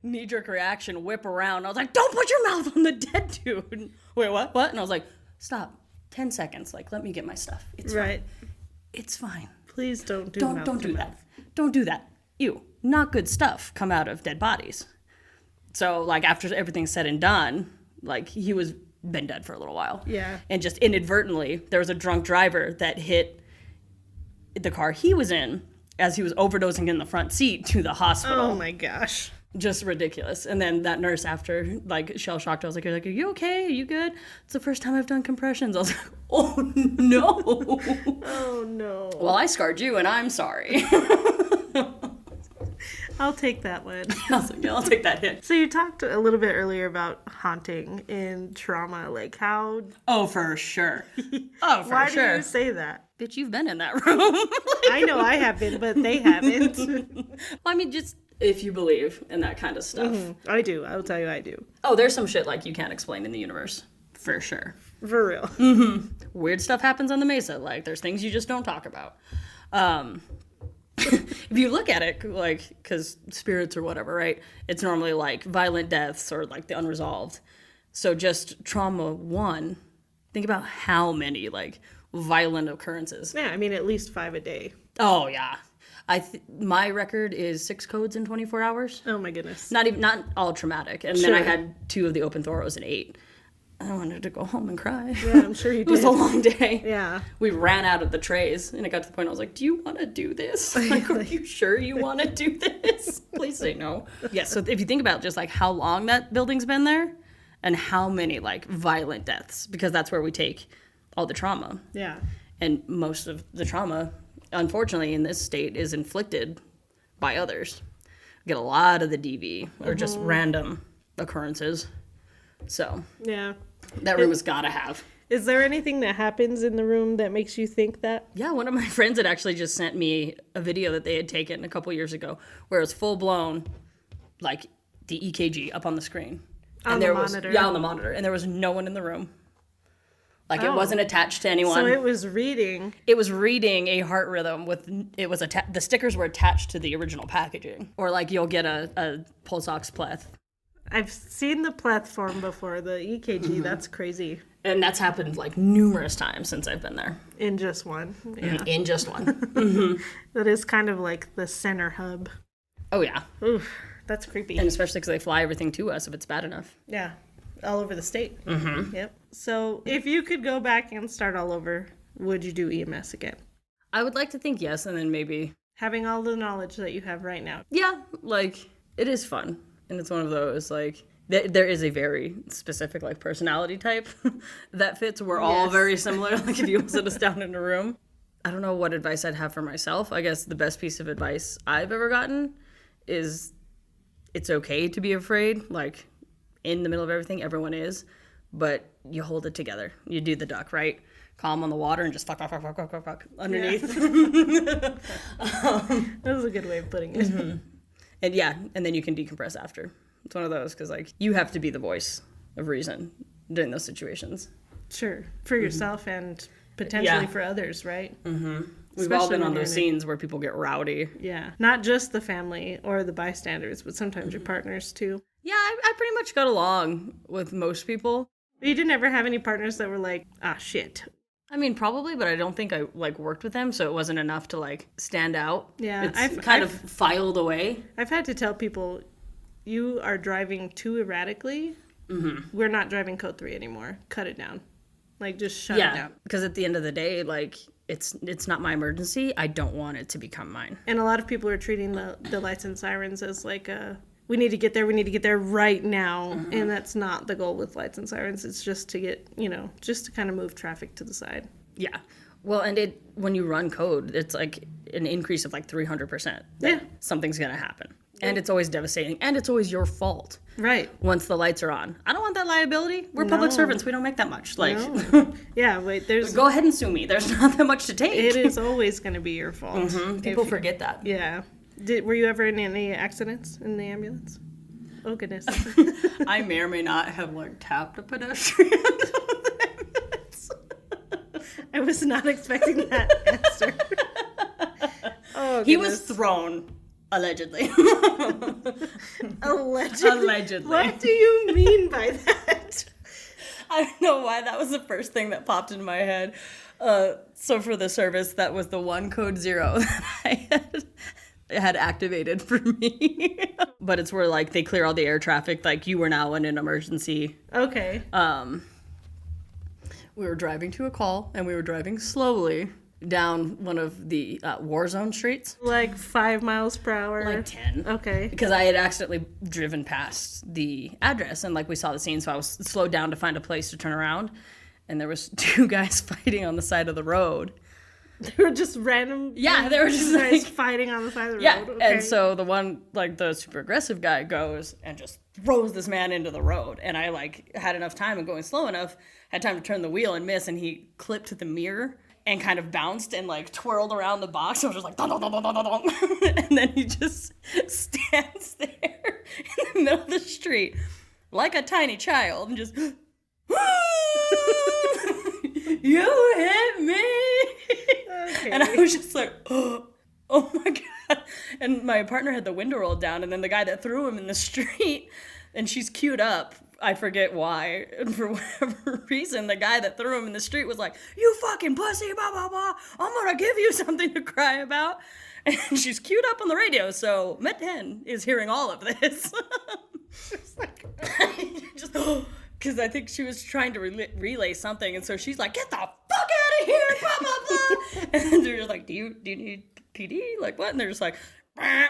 knee-jerk reaction, whip around. I was like, don't put your mouth on the dead dude. Wait, what? What? And I was like, stop. 10 seconds. Like, let me get my stuff. It's right. Fine. It's fine. Please don't do Don't do that. Don't do that. Ew. Not good stuff come out of dead bodies. So, like, after everything's said and done, like, he was been dead for a little while. Yeah. And just inadvertently, there was a drunk driver that hit the car he was in as he was overdosing in the front seat to the hospital. Oh, my gosh. Just ridiculous. And then that nurse after, like, shell-shocked, I was like, are you okay? Are you good? It's the first time I've done compressions. I was like, oh, no. Oh, no. Well, I scarred you, and I'm sorry. I'll take that one. I was like, yeah, I'll take that hit. So you talked a little bit earlier about haunting and trauma. Like, how... Oh, for sure. Oh, for Why sure. do you say that? Bitch, you've been in that room. I know I have been, but they haven't. Well, I mean, just if you believe in that kind of stuff. Mm-hmm. I do. I will tell you I do. Oh, there's some shit, like, you can't explain in the universe. For sure. For real. Mm-hmm. Weird stuff happens on the Mesa. Like, there's things you just don't talk about. If you look at it, like, because spirits or whatever, right? It's normally, like, violent deaths or, like, the unresolved. So just trauma 1, think about how many, like, violent occurrences. Yeah, I mean, at least 5 a day. Oh, yeah. My record is 6 codes in 24 hours. Oh, my goodness. Not all traumatic. And Sure. then I had 2 of the open thoros and 8. I wanted to go home and cry. Yeah, I'm sure you did. It was a long day. Yeah. We ran out of the trays, and it got to the point I was like, do you want to do this? Like, are you sure you want to do this? Please say no. Yeah, so if you think about just, like, how long that building's been there and how many, like, violent deaths, because that's where we take all the trauma. Yeah. And most of the trauma, unfortunately, in this state is inflicted by others. We get a lot of the DV or just random occurrences. So, Yeah. that room has got to have. Is there anything that happens in the room that makes you think that? Yeah, one of my friends had actually just sent me a video that they had taken a couple years ago where it was full blown, like, the EKG up on the screen. On the monitor? Yeah, on the monitor. And there was no one in the room. Like, it Oh. wasn't attached to anyone. So it was reading. It was reading a heart rhythm with, it was, the stickers were attached to the original packaging. Or, like, you'll get a pulse ox pleth. I've seen the pleth form before, the EKG. That's crazy. And that's happened, like, numerous times since I've been there. In just one. Yeah. In just one. That is kind of like the center hub. Oh, yeah. Oof, that's creepy. And especially because they fly everything to us if it's bad enough. Yeah, all over the state. Mm-hmm. Yep. So if you could go back and start all over, would you do EMS again? I would like to think yes, and then maybe... Having all the knowledge that you have right now. Yeah, like, it is fun. And it's one of those, like, there is a very specific, like, personality type that fits. We're all very similar, like, if you sit us down in a room. I don't know what advice I'd have for myself. I guess the best piece of advice I've ever gotten is it's okay to be afraid. Like, in the middle of everything, everyone is. But you hold it together. You do the duck, right? Calm on the water and just fuck underneath. Yeah. That was a good way of putting it. Mm-hmm. And yeah, and then you can decompress after. It's one of those, because, like, you have to be the voice of reason during those situations. Sure. For yourself and potentially for others, right? Mm-hmm. We've all been on those scenes where people get rowdy. Yeah. Not just the family or the bystanders, but sometimes your partners, too. Yeah, I pretty much got along with most people. You didn't ever have any partners that were like, ah, shit. I mean, probably, but I don't think I, like, worked with them, so it wasn't enough to, like, stand out. Yeah. It's kind of filed away. I've had to tell people, you are driving too erratically. Mm-hmm. We're not driving code 3 anymore. Cut it down. Like, just shut it down. Because at the end of the day, like, it's not my emergency. I don't want it to become mine. And a lot of people are treating the lights and sirens as, like, a we need to get there right now. And that's not the goal with lights and sirens. It's just to get, just to kind of move traffic to the side. Yeah. Well, and when you run code, it's like an increase of like 300%. Yeah. Something's going to happen. And it's always devastating. And it's always your fault. Right. Once the lights are on. I don't want that liability. We're public servants. We don't make that much. Like, no. Yeah, wait, go ahead and sue me. There's not that much to take. It is always going to be your fault. People forget that. Yeah. Were you ever in any accidents in the ambulance? Oh, goodness. I may or may not have, like, tapped a pedestrian. I was not expecting that answer. Oh, he was thrown, allegedly. Allegedly? What do you mean by that? I don't know why that was the first thing that popped into my head. So for the service, that was the one code 0 that I had activated for me. But it's where, like, they clear all the air traffic. Like, you were now in an emergency. Okay. We were driving to a call, and we were driving slowly down one of the war zone streets. Like 5 miles per hour? Like 10. Okay. Because I had accidentally driven past the address, and, like, we saw the scene, so I was slowed down to find a place to turn around. And there was 2 guys fighting on the side of the road. They were just random. Yeah, they were just guys like fighting on the side of the yeah. road. Okay. And so the one, like, the super aggressive guy goes and just throws this man into the road. And I, like, had enough time and going slow enough, had time to turn the wheel and miss, and he clipped the mirror and kind of bounced and, like, twirled around the box. I was just like, dun, dun, dun, dun, dun, dun, dun. And then he just stands there in the middle of the street like a tiny child and just, you hit me. Okay. And I was just like, oh my God. And my partner had the window rolled down, and then the guy that threw him in the street, and she's queued up. I forget why. And for whatever reason, the guy that threw him in the street was like, you fucking pussy, blah, blah, blah. I'm going to give you something to cry about. And she's queued up on the radio, so Met 10 is hearing all of this. Just like, just, because I think she was trying to relay something, and so she's like, get the fuck out of here, blah, blah, blah. And they're just like, do you need PD? Like, what? And they're just like, and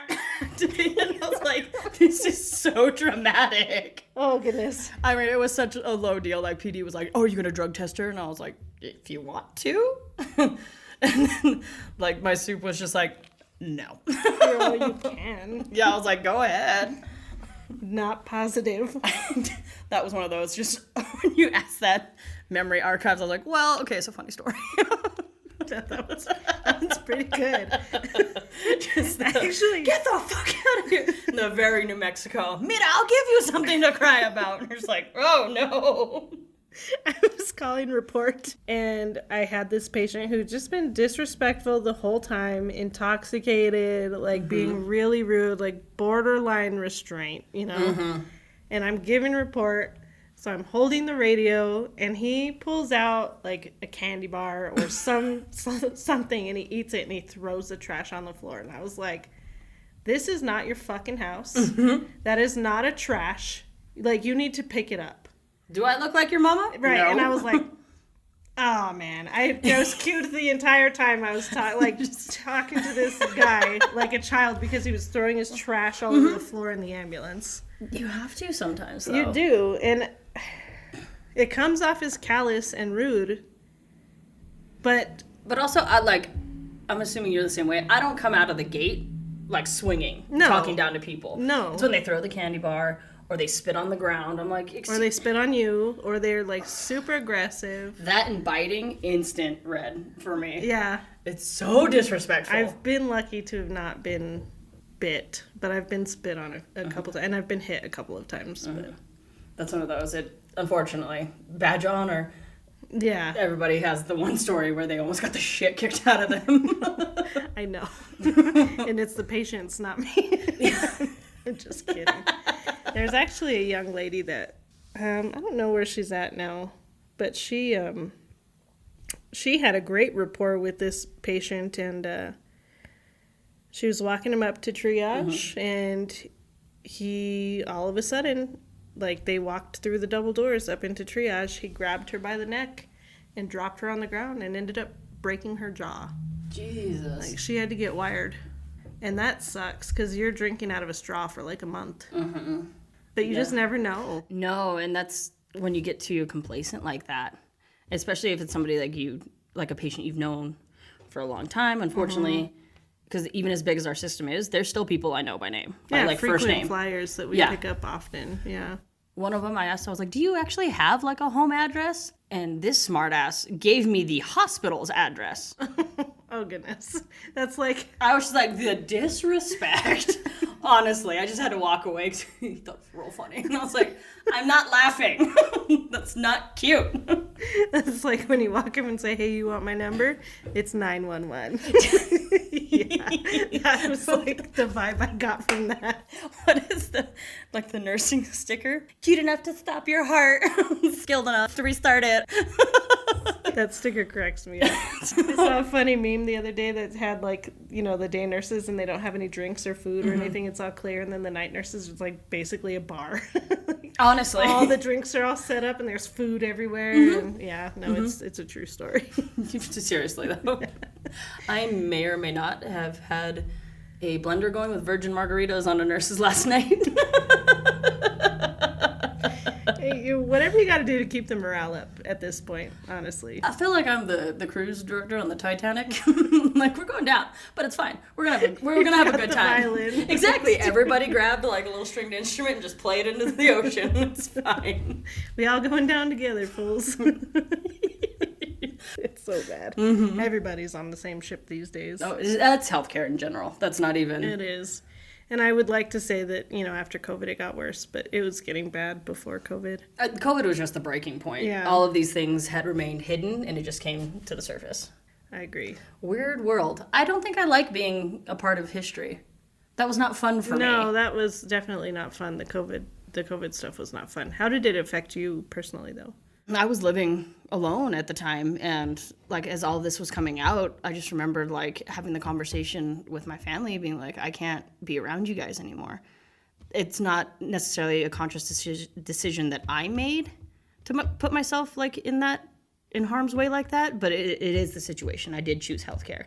I was like, this is so dramatic. Oh, goodness. I mean, it was such a low deal. Like, PD was like, oh, are you going to drug test her? And I was like, if you want to. And then, like, my soup was just like, no. Well, you can. Yeah, I was like, go ahead. Not positive. That was one of those, just when you asked that memory archives, I was like, well, okay, it's a funny story. That's pretty good. Just actually, get the fuck out of here. In the very New Mexico, Mira, I'll give you something to cry about. And you're just like, oh no. I was calling report, and I had this patient who'd just been disrespectful the whole time, intoxicated, like being really rude, like borderline restraint, And I'm giving report, so I'm holding the radio, and he pulls out like a candy bar or something, and he eats it, and he throws the trash on the floor. And I was like, this is not your fucking house. That is not a trash. Like, you need to pick it up. Do I look like your mama? Right, No. and I was like, oh, man. I was cute the entire time I was just talking to this guy like a child because he was throwing his trash all over the floor in the ambulance. You have to sometimes, though. You do, and it comes off as callous and rude, but also, I'm assuming you're the same way. I don't come out of the gate, like, swinging, No. talking down to people. No. It's when they throw the candy bar, or they spit on the ground. I'm like, or they spit on you, or they're like super aggressive. That and biting, instant red for me. Yeah. It's so disrespectful. I've been lucky to have not been bit, but I've been spit on a couple times, and I've been hit a couple of times. But. That's one of those. It, unfortunately, badge on, or yeah, everybody has the one story where they almost got the shit kicked out of them. I know. And it's the patients, not me. I'm just kidding. There's actually a young lady that I don't know where she's at now, but she had a great rapport with this patient, and she was walking him up to triage, and he all of a sudden, like, they walked through the double doors up into triage, he grabbed her by the neck and dropped her on the ground and ended up breaking her jaw. Jesus. Like, she had to get wired. And that sucks because you're drinking out of a straw for like a month. Mm-hmm. But you just never know. No, and that's when you get too complacent like that, especially if it's somebody like you, like a patient you've known for a long time, unfortunately. Because even as big as our system is, there's still people I know by name. Yeah, by, like, first name. Flyers that we pick up often. Yeah. One of them I asked, I was like, do you actually have like a home address? And this smartass gave me the hospital's address. Oh, goodness. That's like... I was just like, the disrespect. Honestly, I just had to walk away because he thought it was real funny. And I was like, I'm not laughing. That's not cute. That's like when you walk up and say, hey, you want my number? It's 911. Yeah. That was like the vibe I got from that. What is the nursing sticker? Cute enough to stop your heart. Skilled enough to restart it. That sticker cracks me up. I saw a funny meme the other day that had like, you know, the day nurses and they don't have any drinks or food or anything. It's all clear. And then the night nurses is like basically a bar. Honestly. All the drinks are all set up and there's food everywhere. And it's a true story. Seriously though. I may or may not have had a blender going with virgin margaritas on a nurse's last night. Whatever you got to do to keep the morale up at this point, honestly. I feel like I'm the cruise director on the Titanic. Like, we're going down, but it's fine. We're gonna have a good time. Violin. Exactly. Everybody grabbed like a little stringed instrument and just played into the ocean. It's fine. We all going down together, fools. It's so bad. Everybody's on the same ship these days. Oh, that's healthcare in general. That's not even. It is. And I would like to say that, you know, after COVID it got worse, but it was getting bad before COVID. COVID was just the breaking point. Yeah. All of these things had remained hidden, and it just came to the surface. I agree. Weird world. I don't think I like being a part of history. That was not fun for me. No, that was definitely not fun. The COVID stuff was not fun. How did it affect you personally, though? I was living alone at the time, and like as all this was coming out, I just remembered like having the conversation with my family, being like, I can't be around you guys anymore. It's not necessarily a conscious decision that I made to put myself like in harm's way like that, but it is the situation. I did choose healthcare,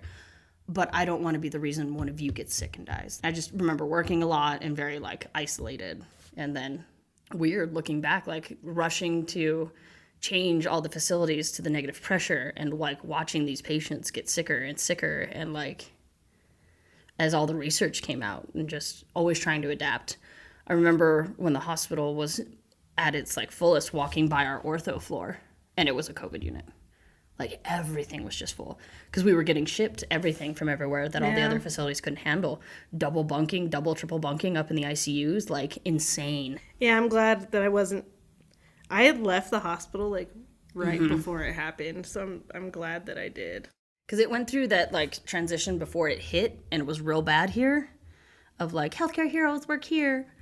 but I don't want to be the reason one of you gets sick and dies. I just remember working a lot and very like isolated, and then weird looking back, like rushing to change all the facilities to the negative pressure and like watching these patients get sicker and sicker, and like as all the research came out and just always trying to adapt. I remember when the hospital was at its like fullest, walking by our ortho floor, and it was a COVID unit. Like everything was just full because we were getting shipped everything from everywhere that all the other facilities couldn't handle. Double bunking, triple bunking up in the ICUs, like insane. Yeah, I'm glad that I had left the hospital like right before it happened, so I'm glad that I did. Because it went through that like transition before it hit, and it was real bad here, of like healthcare heroes work here,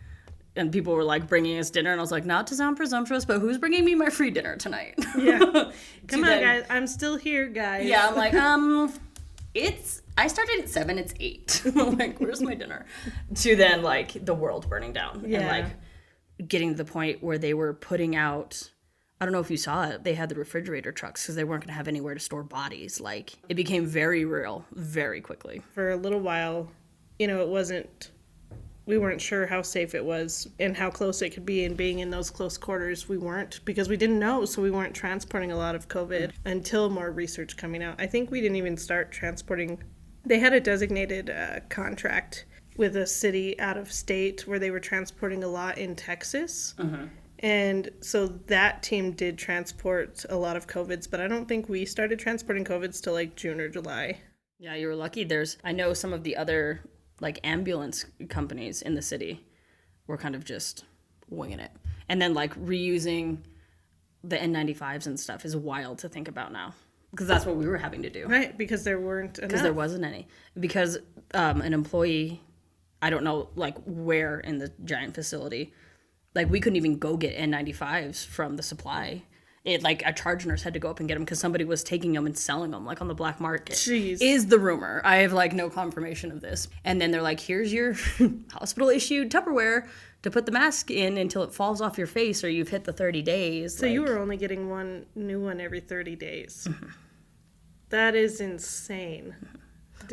and people were like bringing us dinner, and I was like, not to sound presumptuous, but who's bringing me my free dinner tonight? Yeah, come on, guys, I'm still here, guys. Yeah, I'm like, I started at 7, it's 8. I'm like, where's my dinner? To then like the world burning down, and like getting to the point where they were putting out, I don't know if you saw it, they had the refrigerator trucks because they weren't going to have anywhere to store bodies. Like, it became very real very quickly. For a little while, you know, we weren't sure how safe it was and how close it could be, and being in those close quarters, we weren't, because we didn't know, so we weren't transporting a lot of COVID until more research coming out. I think we didn't even start transporting. They had a designated contract with a city out of state where they were transporting a lot in Texas. And so that team did transport a lot of COVIDs, but I don't think we started transporting COVIDs till like June or July. Yeah, you were lucky. I know some of the other like ambulance companies in the city were kind of just winging it. And then like reusing the N95s and stuff is wild to think about now. Because that's what we were having to do. Right, because there weren't enough. Because there wasn't any. Because an employee, I don't know, like, where in the giant facility, like, we couldn't even go get N95s from the supply. Like, a charge nurse had to go up and get them because somebody was taking them and selling them, like, on the black market. Jeez. Is the rumor. I have, like, no confirmation of this. And then they're like, here's your hospital-issued Tupperware to put the mask in until it falls off your face or you've hit the 30 days. So you were only getting one new one every 30 days. That is insane.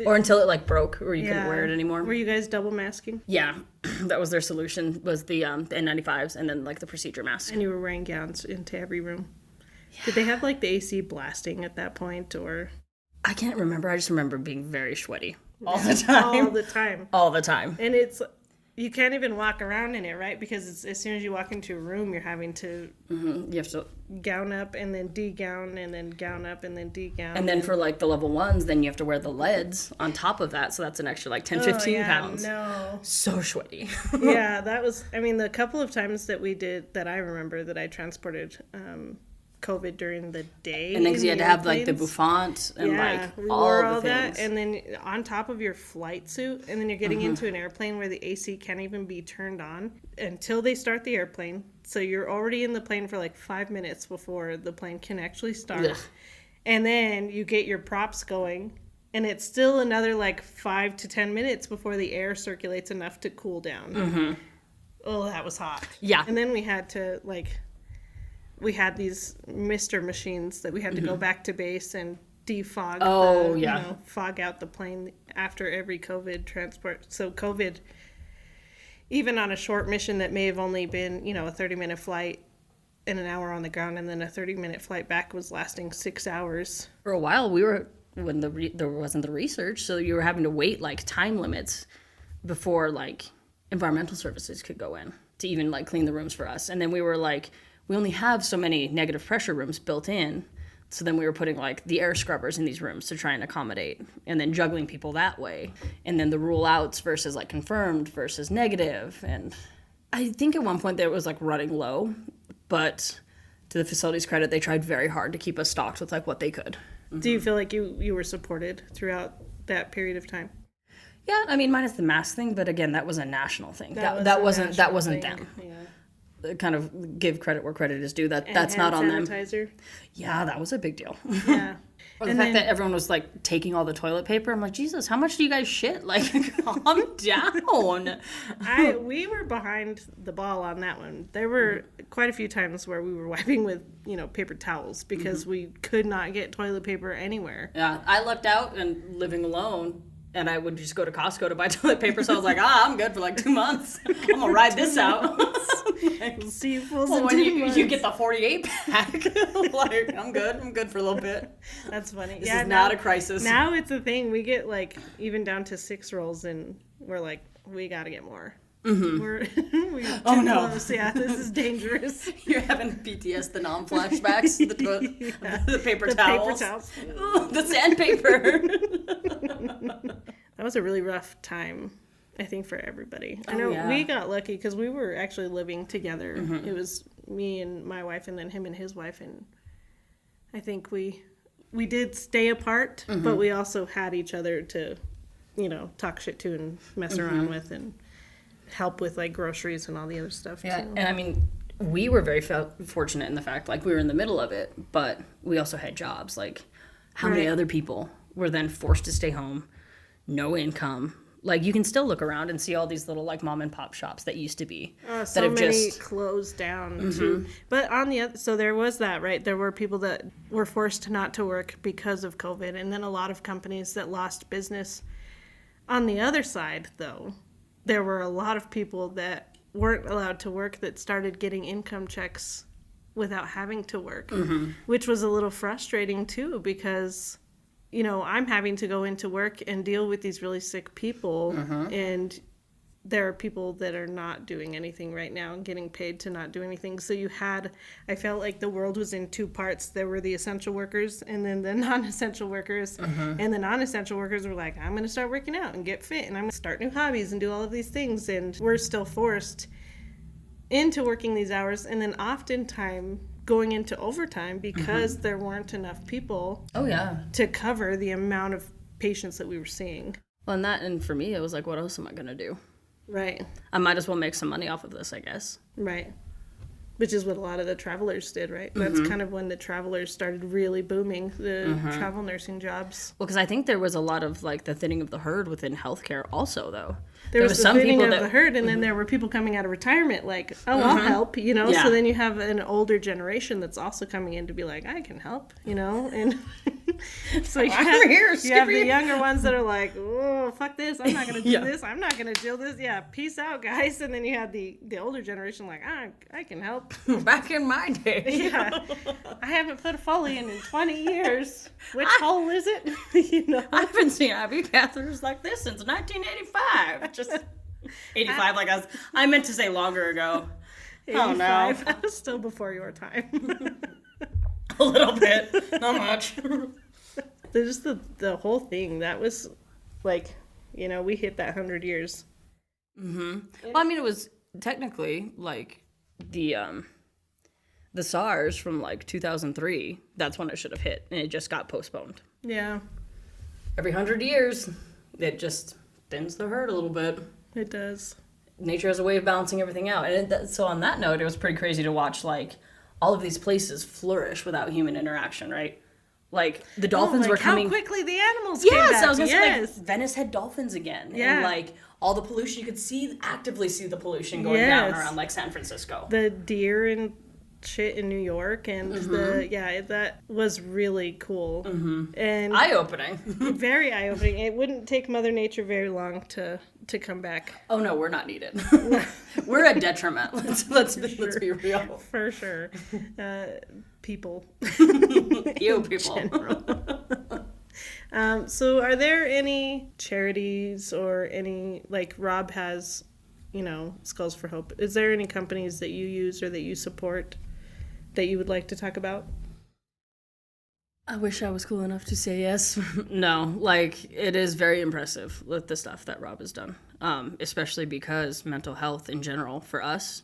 Or until it like broke or you couldn't wear it anymore. Were you guys double masking? Yeah, that was their solution, was the N95s and then like the procedure mask. And you were wearing gowns into every room. Yeah. Did they have like the AC blasting at that point, or? I can't remember. I just remember being very sweaty all the time. All the time. All the time. And you can't even walk around in it, right? Because as soon as you walk into a room, you're having to, you have to gown up and then de-gown and then gown up and then de-gown. And then for like the level 1s, then you have to wear the leads on top of that. So that's an extra like 10, 15 pounds. No. So sweaty. Yeah, that was, I mean, the couple of times that we did, that I remember that I transported COVID during the day. And then because you had to have like the bouffant and like all the things. That, and then on top of your flight suit, and then you're getting into an airplane where the AC can't even be turned on until they start the airplane. So you're already in the plane for like 5 minutes before the plane can actually start. Ugh. And then you get your props going, and it's still another like 5 to 10 minutes before the air circulates enough to cool down. Oh, that was hot. Yeah. And then we had to we had these mister machines that we had to go back to base and defog fog out the plane after every COVID transport. So COVID, even on a short mission that may have only been, a 30-minute flight and an hour on the ground, and then a 30-minute flight back was lasting 6 hours. For a while, we were, when there wasn't the research, so you were having to wait like time limits before like environmental services could go in to even like clean the rooms for us. And then we were like, we only have so many negative pressure rooms built in. So then we were putting like the air scrubbers in these rooms to try and accommodate, and then juggling people that way. And then the rule outs versus like confirmed versus negative. And I think at one point there was like running low, but to the facility's credit, they tried very hard to keep us stocked with like what they could. Do you feel like you were supported throughout that period of time? Yeah, I mean, minus the mask thing, but again, that was a national thing. That wasn't them. Yeah. Kind of give credit where credit is due. That's not on them. Sanitizer. Yeah, that was a big deal. Yeah. Or the fact that everyone was like taking all the toilet paper. I'm like, Jesus, how much do you guys shit? Like, calm down. We were behind the ball on that one. There were quite a few times where we were wiping with, paper towels because we could not get toilet paper anywhere. Yeah, I lucked out and living alone. And I would just go to Costco to buy toilet paper, so I was like, I'm good for like 2 months. I'm gonna ride this out. See, when you get the 48 pack, like I'm good for a little bit. That's funny. This is not a crisis. Now it's a thing. We get like even down to 6 rolls, and we're like, we gotta get more. We're oh no! Close. Yeah, this is dangerous. You're having PTSD, the non-flashbacks, the paper towels. Ooh, the sandpaper. That was a really rough time, I think, for everybody. I know we got lucky because we were actually living together. It was me and my wife, and then him and his wife, and I think we did stay apart, but we also had each other to, talk shit to and mess around with and help with like groceries and all the other stuff. Yeah, too. and I mean, we were very fortunate in the fact like we were in the middle of it, but we also had jobs. Like, how many other people were then forced to stay home, no income? Like, you can still look around and see all these little like mom and pop shops that used to be so that have many just closed down too. But on the other, so there was that, right? There were people that were forced not to work because of COVID, and then a lot of companies that lost business. On the other side, though, there were a lot of people that weren't allowed to work that started getting income checks without having to work, which was a little frustrating too, because, I'm having to go into work and deal with these really sick people, and there are people that are not doing anything right now and getting paid to not do anything. So I felt like the world was in 2 parts. There were the essential workers and then the non-essential workers. And the non-essential workers were like, I'm going to start working out and get fit, and I'm going to start new hobbies and do all of these things. And we're still forced into working these hours, and then oftentimes going into overtime because there weren't enough people to cover the amount of patients that we were seeing. Well, and for me, it was like, what else am I going to do? Right. I might as well make some money off of this, I guess. Right. Which is what a lot of the travelers did, right? That's kind of when the travelers started really booming, the travel nursing jobs. Well, because I think there was a lot of like the thinning of the herd within healthcare also, though. There was the some thinning of the herd, and then there were people coming out of retirement like, I'll help, So then you have an older generation that's also coming in to be like, I can help, and So you have the younger ones that are like, oh, fuck this. I'm not going to do this. I'm not going to do this. Yeah, peace out, guys. And then you have the older generation like, I can help. Back in my day. Yeah. I haven't put a Foley in 20 years. Which hole is it? You know? I haven't seen IV catheters like this since 1985. Just 85, like I meant to say longer ago. 85. Oh, no. That was still before your time. A little bit. Not much. Just the whole thing, that was like, you know, we hit that 100 years. Mm-hmm. Well, I mean, it was technically like the SARS from like 2003. That's when it should have hit, and it just got postponed. Yeah. Every 100 years, it just thins the herd a little bit. It does. Nature has a way of balancing everything out. And so on that note, it was pretty crazy to watch like all of these places flourish without human interaction, right? Like the dolphins were coming. How quickly the animals came back. Yes, I was gonna say like Venice had dolphins again. Yeah. And like all the pollution, you could actively see the pollution going down around like San Francisco. The deer and shit in New York and that was really cool. Mm-hmm. And eye-opening. Very eye-opening. It wouldn't take Mother Nature very long to come back. Oh no, we're not needed. We're a detriment. Let's be real. For sure. People. You people. So are there any charities or any, like Rob has, you know, Skulls for Hope. Is there any companies that you use or that you support that you would like to talk about? I wish I was cool enough to say yes. No, like it is very impressive with the stuff that Rob has done, especially because mental health in general for us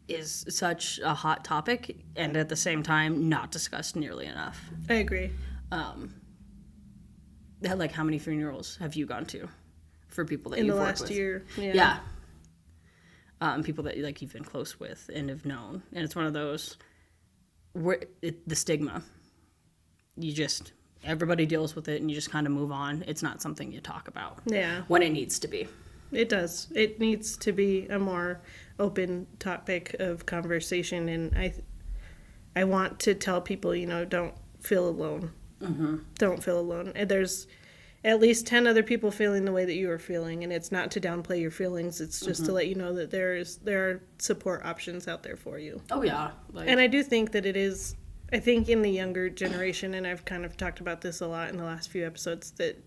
is such a hot topic and at the same time not discussed nearly enough. I agree. Like how many funerals have you gone to for people that you've worked with? In the last year? Yeah. People that like you've been close with and have known. And it's one of those where the stigma. Everybody deals with it and you just kind of move on. It's not something you talk about. Yeah. When it needs to be. It does. It needs to be a more open topic of conversation. And I want to tell people, you know, don't feel alone. Mm-hmm. Don't feel alone. And there's at least 10 other people feeling the way that you are feeling. And it's not to downplay your feelings. It's just to let you know that there are support options out there for you. Oh, yeah. And I do think that it is... I think in the younger generation, and I've kind of talked about this a lot in the last few episodes, that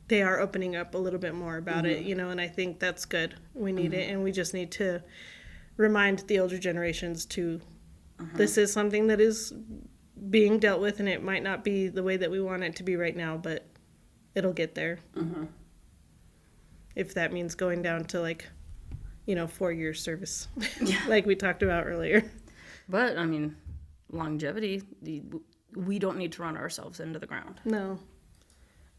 they are opening up a little bit more about it, you know, and I think that's good. We need it, and we just need to remind the older generations to, this is something that is being dealt with, and it might not be the way that we want it to be right now, but it'll get there. If that means going down to, like, you know, 4 years service, like we talked about earlier. But, I mean... longevity, we don't need to run ourselves into the ground. No.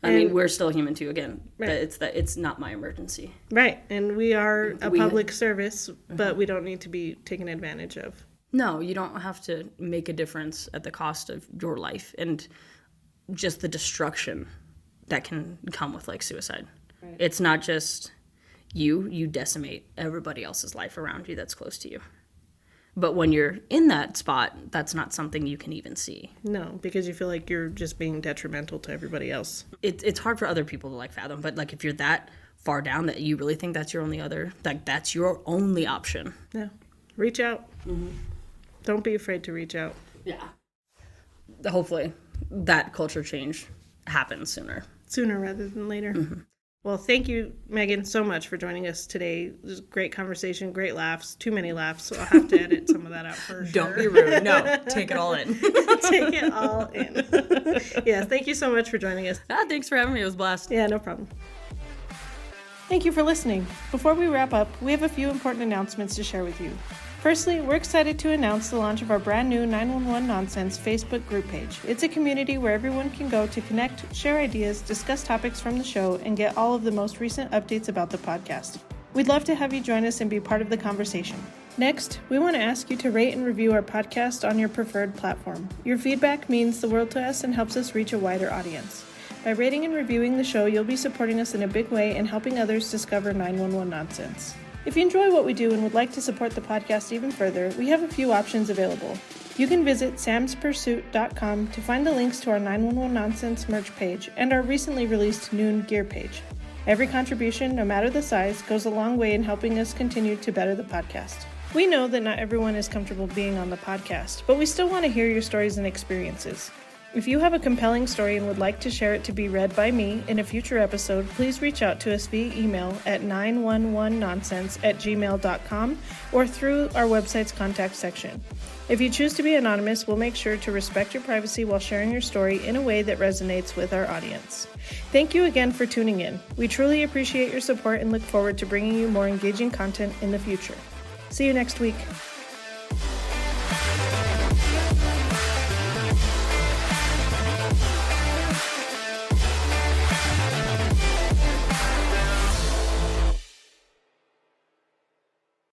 I mean, we're still human too, again. Right. It's not my emergency. Right. And we are a public service, but we don't need to be taken advantage of. No, you don't have to make a difference at the cost of your life and just the destruction that can come with like suicide. Right. It's not just you decimate everybody else's life around you that's close to you. But when you're in that spot, that's not something you can even see. No, because you feel like you're just being detrimental to everybody else. It's hard for other people to like fathom, but like if you're that far down that you really think that's your only option. Yeah. Reach out. Don't be afraid to reach out. Yeah. Hopefully that culture change happens sooner. Sooner rather than later. Well, thank you, Megan, so much for joining us today. It was a great conversation, great laughs, too many laughs, so I'll have to edit some of that out for sure. Don't be rude. No, take it all in. Take it all in. Yes, thank you so much for joining us. Thanks for having me. It was a blast. Yeah, no problem. Thank you for listening. Before we wrap up, we have a few important announcements to share with you. Firstly, we're excited to announce the launch of our brand new 911 Nonsense Facebook group page. It's a community where everyone can go to connect, share ideas, discuss topics from the show, and get all of the most recent updates about the podcast. We'd love to have you join us and be part of the conversation. Next, we want to ask you to rate and review our podcast on your preferred platform. Your feedback means the world to us and helps us reach a wider audience. By rating and reviewing the show, you'll be supporting us in a big way and helping others discover 911 Nonsense. If you enjoy what we do and would like to support the podcast even further, we have a few options available. You can visit samspursuit.com to find the links to our 911 Nonsense merch page and our recently released Noon gear page. Every contribution, no matter the size, goes a long way in helping us continue to better the podcast. We know that not everyone is comfortable being on the podcast, but we still want to hear your stories and experiences. If you have a compelling story and would like to share it to be read by me in a future episode, please reach out to us via email at 911nonsense@gmail.com or through our website's contact section. If you choose to be anonymous, we'll make sure to respect your privacy while sharing your story in a way that resonates with our audience. Thank you again for tuning in. We truly appreciate your support and look forward to bringing you more engaging content in the future. See you next week.